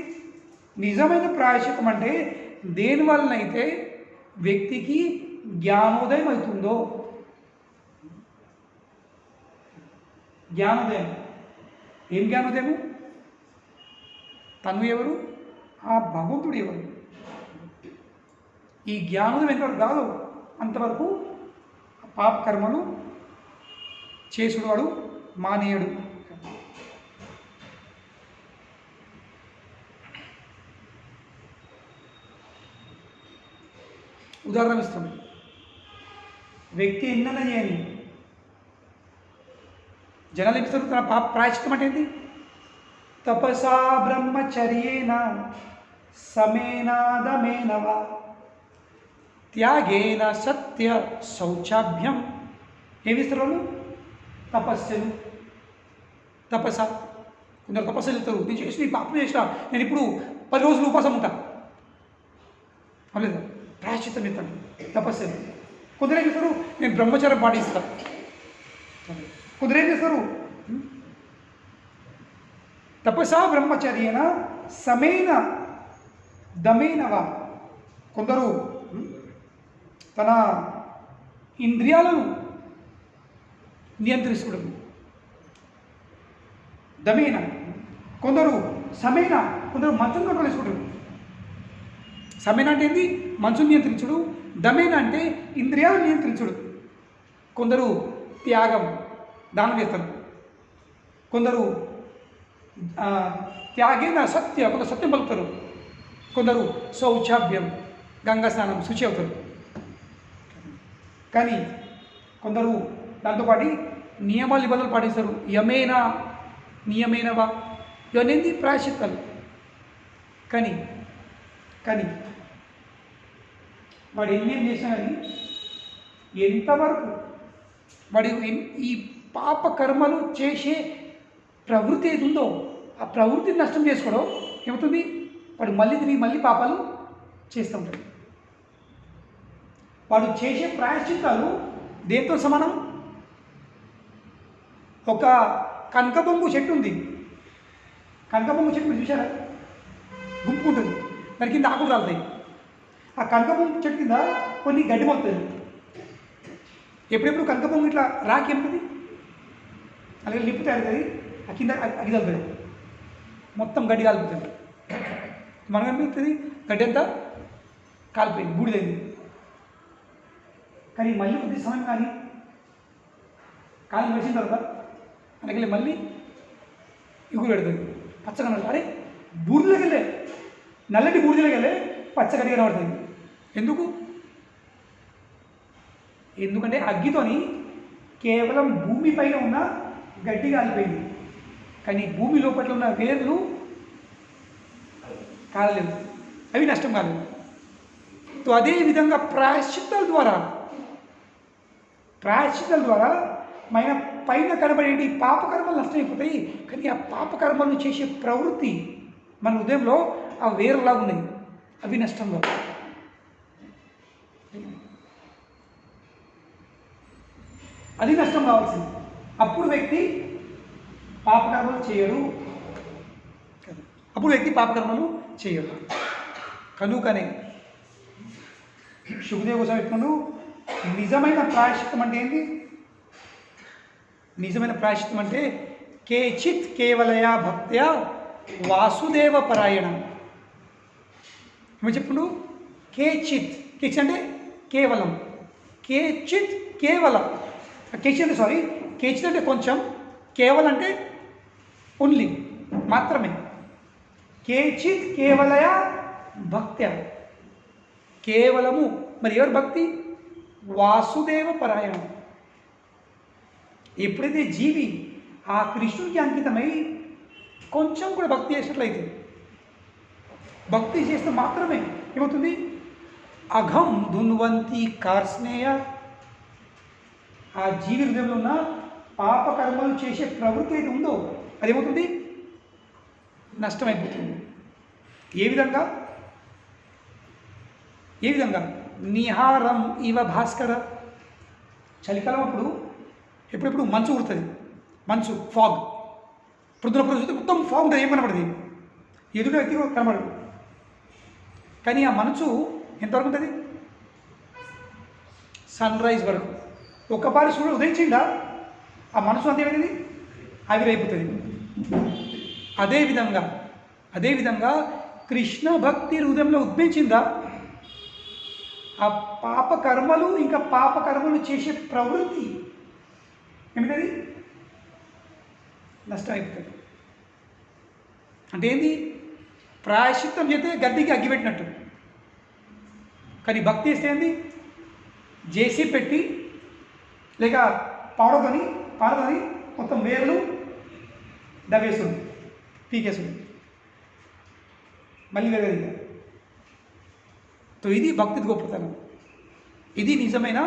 నిజమైన ప్రాయశ్చిత్తం అంటే దేనివల్లనైతే వ్యక్తికి జ్ఞానోదయం అవుతుందో. జ్ఞానోదయం. ఏం జ్ఞానోదయము? తను ఎవరు? ఆ భగవంతుడు ఎవరు? ఈ జ్ఞానోదయం ఎంతవరకు కాదు అంతవరకు పాప కర్మలు చేసుడువాడు మానేయడు. ఉదాహరణ ఇస్తాం. వ్యక్తి ఎన్నైనా చేయని జనాలు ఇస్తారు తన పాప ప్రాయశ్చిత్తం అంటే ఏంటి? తపసా బ్రహ్మచర్యేన సమేనాదమేనవ త్యాగేన సత్య శౌచాభ్యం. ఏమిస్తారు వాళ్ళు? తపస్సులు. తపస్స. కొందరు తపస్సులు ఇస్తారు. నేను చేసిన పాపం చేసిన, నేను ఇప్పుడు 10 రోజులు ఉపవాసం ఉంటా అవలేదా? ప్రాయశ్చిత్తం ఇస్తాను. తపస్సులు. కొందరు ఏం చేస్తారు? నేను బ్రహ్మచర్యం పాటిస్తాను. కొందరు ఏం చేస్తారు? తపసా బ్రహ్మచర్యేన సమేన దమేనవా. కొందరు తన ఇంద్రియాలను నియంత్రిస్తుడు దమేన. కొందరు సమేన, కొందరు మనసును కంట్రోల్ చేసుకుంటారు. సమేన అంటే ఏంటి? మనసును నియంత్రించుడు. దమేన అంటే ఇంద్రియాలను నియంత్రించుడు. కొందరు త్యాగం, దానం చేస్తారు. కొందరు త్యాగేన సత్య, కొందరు సత్యం పలుకుతారు. కొందరు శౌచాభ్యం, గంగా స్నానం, శుచి అవుతారు. కానీ కొందరు దాంతోపాటు నియమాలు నిబంధనలు పాటిస్తారు. యమేనా నియమేనవా, ఇవన్నీ ప్రాయశ్చిత్తాలు. కానీ వాడు ఎన్నేం చేసినా కానీ ఎంతవరకు వాడి ఈ పాప కర్మలు చేసే ప్రవృత్తి ఏది ఉందో ఆ ప్రవృత్తిని నష్టం చేసుకోవడం ఏమవుతుంది? వాడు మళ్ళీ తిరిగి మళ్ళీ పాపాలు చేస్తూ ఉంటాడు. వాడు చేసే ప్రాయశ్చిత్తాలు దేంతో సమానం? ఒక కనకబొంగు చెట్టు ఉంది. కనకబొంగు చెట్టు మీరు చూసారా? గుంపు ఉంటుంది, దాని కింద ఆకులు రాలుతాయి. ఆ కనకపొంగు చెట్టు కింద కొన్ని గడ్డి మొలుతుంది. ఎప్పుడెప్పుడు కనకపొంగు ఇట్లా రాకి ఏముంటుంది, అలాగే లిప్పు తయారుతుంది, ఆ కింద అగ్గి తగ్గుతుంది, మొత్తం గడ్డి కాలిపోతుంది. మనకు అనిపిస్తుంది గడ్డి అంతా కాలిపోయింది, బూడిదైంది. కానీ మళ్ళీ కొద్ది సమయం కానీ కాలం వచ్చిన తర్వాత అలాగే మళ్ళీ ఇగురు పెడుతుంది, పచ్చగా కనబడుతుంది. అరే బూడిదలోకి వెళ్ళే, నల్లటి బూడిదలోకి వెళ్ళే పచ్చగడ్డి కనబడుతుంది. ఎందుకంటే అగ్గితోని కేవలం భూమిపైన ఉన్న గడ్డి కాలిపోయింది, కానీ భూమి లోపల ఉన్న వేర్లు కాలలేదు, అవి నష్టం కాలేదు. సో అదేవిధంగా ప్రాయశ్చిత్తాల ద్వారా పైన కనబడేటి పాపకర్మలు నష్టమైపోతాయి. కానీ ఆ పాపకర్మలను చేసే ప్రవృత్తి మన హృదయంలో ఆ వేరులాగా ఉన్నాయి, అవి నష్టం కాదు. అది నష్టం కావాల్సింది. అప్పుడు వ్యక్తి పాపకర్మలు చేయరు. కనుకనే శుభదేవ్ కోసం చెప్తున్నాడు, నిజమైన ప్రాయశ్చిత్తం అంటే ఏంటి? నిజమైన ప్రాయశ్చిత్తం అంటే కేచిత్ కేవలయా భక్త్యా వాసుదేవ పరాయణం. ఏమని చెప్పుడు? కేచిత్ అంటే కేవలం, కేచిత్ కేవలం, కేచిత్ అంటే కొంచెం, కేవలం అంటే ఓన్లీ మాత్రమే. కేచిత్ కేవలయ భక్త్య, కేవలము. మరి ఎవరు భక్తి? వాసుదేవ పరాయణం. ఎప్పుడైతే జీవి ఆ కృష్ణుడికి అంకితమై కొంచెం కూడా భక్తి చేసినట్లయితే, భక్తి చేస్తే మాత్రమే ఏమవుతుంది? అఘం ధున్వంతి కార్స్నేయ, ఆ జీవి హృదయంలో ఉన్న పాపకర్మలు చేసే ప్రవృత్తి అయితే ఉందో అదేమవుతుంది? నష్టమైపోతుంది. ఏ విధంగా? నిహారం ఇవ భాస్కర. చలికాలం అప్పుడు ఎప్పుడెప్పుడు మంచు కుడుతుంది, మంచు ఫాగ్, ప్రొద్దున చూస్తే మొత్తం ఫాగ్ ఉంటుంది, ఏం కనబడుతుంది? ఎదురు వ్యక్తి కనబడదు. కానీ ఆ మంచు ఎంతవరకు ఉంటుంది? సన్ రైజ్ వరకు. ఒక్కపారి సూర్యుడు ఉదయించిందా ఆ మనసు అంతేమైంది, ఆవిరైపోతుంది. అదేవిధంగా కృష్ణ భక్తి హృదయంలో ఉద్భవించిందా, ఆ పాపకర్మలు చేసే ప్రవృత్తి ఏమిటది? నష్టం అయిపోతుంది. అంటే ఏంది? ప్రాయశ్చిత్తం చేస్తే గడ్డికి అగ్గిపెట్టినట్టు. కానీ భక్తి చేస్తే ఏంది? జేసీ పెట్టి లేక పాడదని మొత్తం వేర్లు దవేసుడు, పీకేసుడు, మళ్ళీ వేరేది. ఇది భక్తి గొప్పతనం. ఇది నిజమైన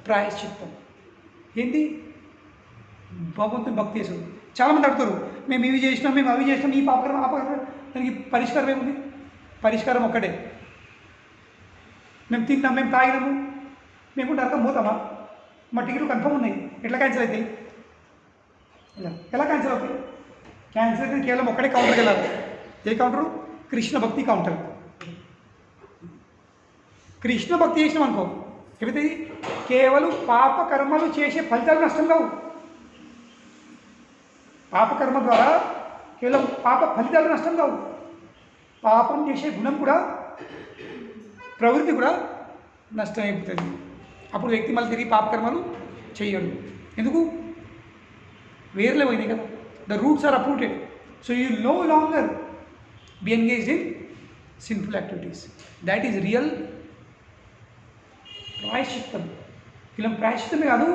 ప్రాయశ్చిత్తం. ఏంటి? భగవంతుని భక్తి చేసుడు. చాలామంది అడుగుతారు, మేము ఇవి చేసినాం, మేము అవి చేసినాం, ఈ పాపకరం దానికి పరిష్కారం ఏముంది? పరిష్కారం ఒక్కటే. మేము తిన్నాం, మేము తాగినాము, మేము నరకం పోతామా? మా టికెట్లు కన్ఫర్మ్ ఉన్నాయి, ఎట్లా క్యాన్సిల్ అవుతాయి? ఎలా క్యాన్సిల్ అవుతాయి? క్యాన్సిల్ అయితే కేవలం ఒక్కడే కౌంటర్కి వెళ్ళాలి. ఏ కౌంటరు? కృష్ణ భక్తి కౌంటర్. కృష్ణ భక్తి చేసినాం అనుకో ఏమైతే? కేవలం పాపకర్మలు చేసే ఫలితాలు నష్టం కావు. పాపకర్మ ద్వారా కేవలం పాప ఫలితాలు నష్టం కావు. పాపం చేసే గుణం కూడా, ప్రవృత్తి కూడా నష్టం అయిపోతుంది. అప్పుడు వ్యక్తి మళ్ళీ తిరిగి పాపకర్మలు చేయడు. ఎందుకు? వేర్లే పోయినాయి కదా, the roots are uprooted. So you no longer be engaged in sinful activities. That is real ప్రాయశ్చిత్తం. ఇలా ప్రాయశ్చిత్తమే కాదు,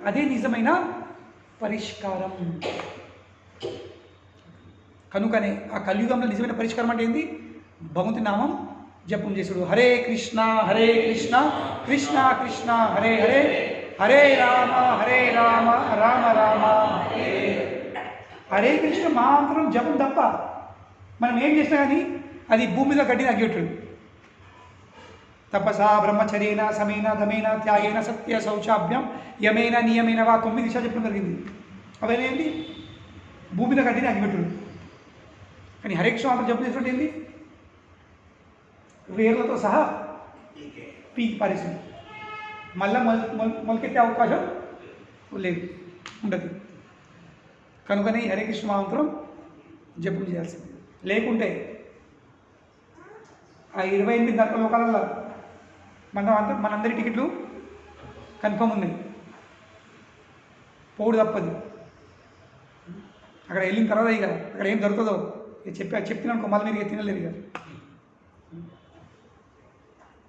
అదే నిజమైన పరిష్కారం. కనుకనే ఆ కలియుగంలో నిజమైన పరిష్కారం అంటే ఏంది? భగవంతుని నామం జపం చేసుడు. హరే కృష్ణ కృష్ణ కృష్ణ హరే హరే, హరే రామ రామ రామ హరే కృష్ణ మాత్రం జపం తప్ప మనం ఏం చేసినా కానీ అది భూమిలో గడ్డిని అగ్గేటాడు. తపసా బ్రహ్మచర్యేన సమేన దమేన త్యాగేన సత్య శౌచాభ్యం యమేన నియమేన వా 9 విషయాలు చెప్పడం జరిగింది. అవన్నీ భూమిలో గడ్డిని అగ్గిపెట్టుడు. కానీ హరే కృష్ణ మాత్రం జపం చేసినట్టు ఏంది? వేర్లతో సహా పీకి పారేసింది. మళ్ళీ మొలకెత్తే అవకాశం లేదు, ఉండదు. కనుకని హరే కృష్ణ మంత్రం జపం చేయాల్సింది. లేకుంటే ఆ 28 నరకలోకాలలో మనందరి టికెట్లు కన్ఫర్మ్ ఉన్నాయి, పోడు తప్పదు. అక్కడ వెళ్ళిన తర్వాత ఇక అక్కడ ఏం దొరుకుతుందో చెప్పినానుకో మళ్ళీ మీరు ఇక తినలేరు. ఇక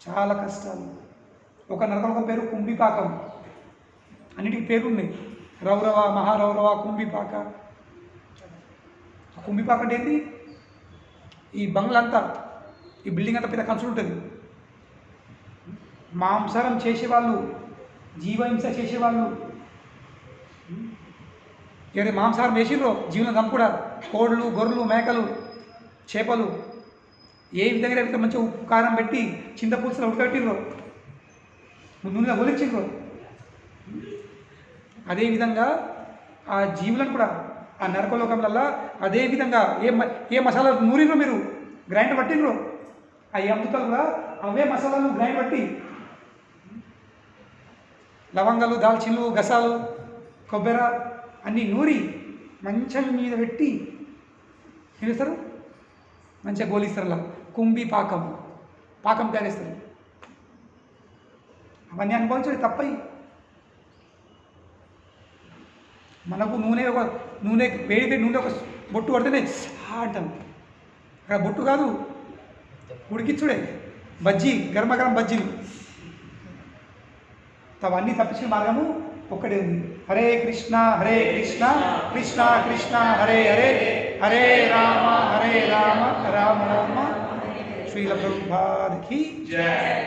చాలా కష్టాలు. ఒక నరకలోకం పేరు కుంభిపాకం, అన్నిటికీ పేర్లు ఉన్నాయి. రౌరవ, మహారౌరవ, కుంభిపాక. కుంభిపాక అంటే ఏంటి? ఈ బంగ్లా అంతా, ఈ బిల్డింగ్ అంతా పెద్ద కన్సులు ఉంటుంది. మాంసారం చేసేవాళ్ళు, జీవహింస చేసేవాళ్ళు, ఎవరి మాంసాహారం వేసిర్రో జీవనం చంపుడా, కోళ్ళు, గొర్రెలు, మేకలు, చేపలు, ఏ విధంగా అయితే మంచిగా ఉప్పు కారం పెట్టి చింతపులుసులో ఉడకబెట్టిర్రో, నూనెలో ఒలిచిండ్రో, అదేవిధంగా ఆ జీవులను కూడా ఆ నరకలోకంలల్లా అదేవిధంగా ఏ మసాలా నూరిర్రో మీరు గ్రైండర్ పట్టిండ్రో, ఆ అమృతాలు కూడా అవే మసాలాలు గ్రైండ్ పట్టి లవంగాలు, దాల్చిన్లు, గసాలు, కొబ్బరి అన్నీ నూరి మంచం మీద పెట్టి ఏం చేస్తారు? మంచిగా గోలిస్తారు. అలా కుంభి పాకం తయారేస్తారు. అవన్నీ అనుభవించడం తప్పయి. మనకు వేడి నూనె ఒక బొట్టు పడితేనే అంటాం. అక్కడ బొట్టు కాదు, ఉడికిచ్చుడే బజ్జీ, గర్మగరం బజ్జీలు. అవన్నీ తప్పించిన మార్గము ఒక్కడే ఉంది. హరే కృష్ణ కృష్ణ కృష్ణ హరే హరే, హరే రామ రామ రామ శ్రీల ప్రభుపాదకి జై.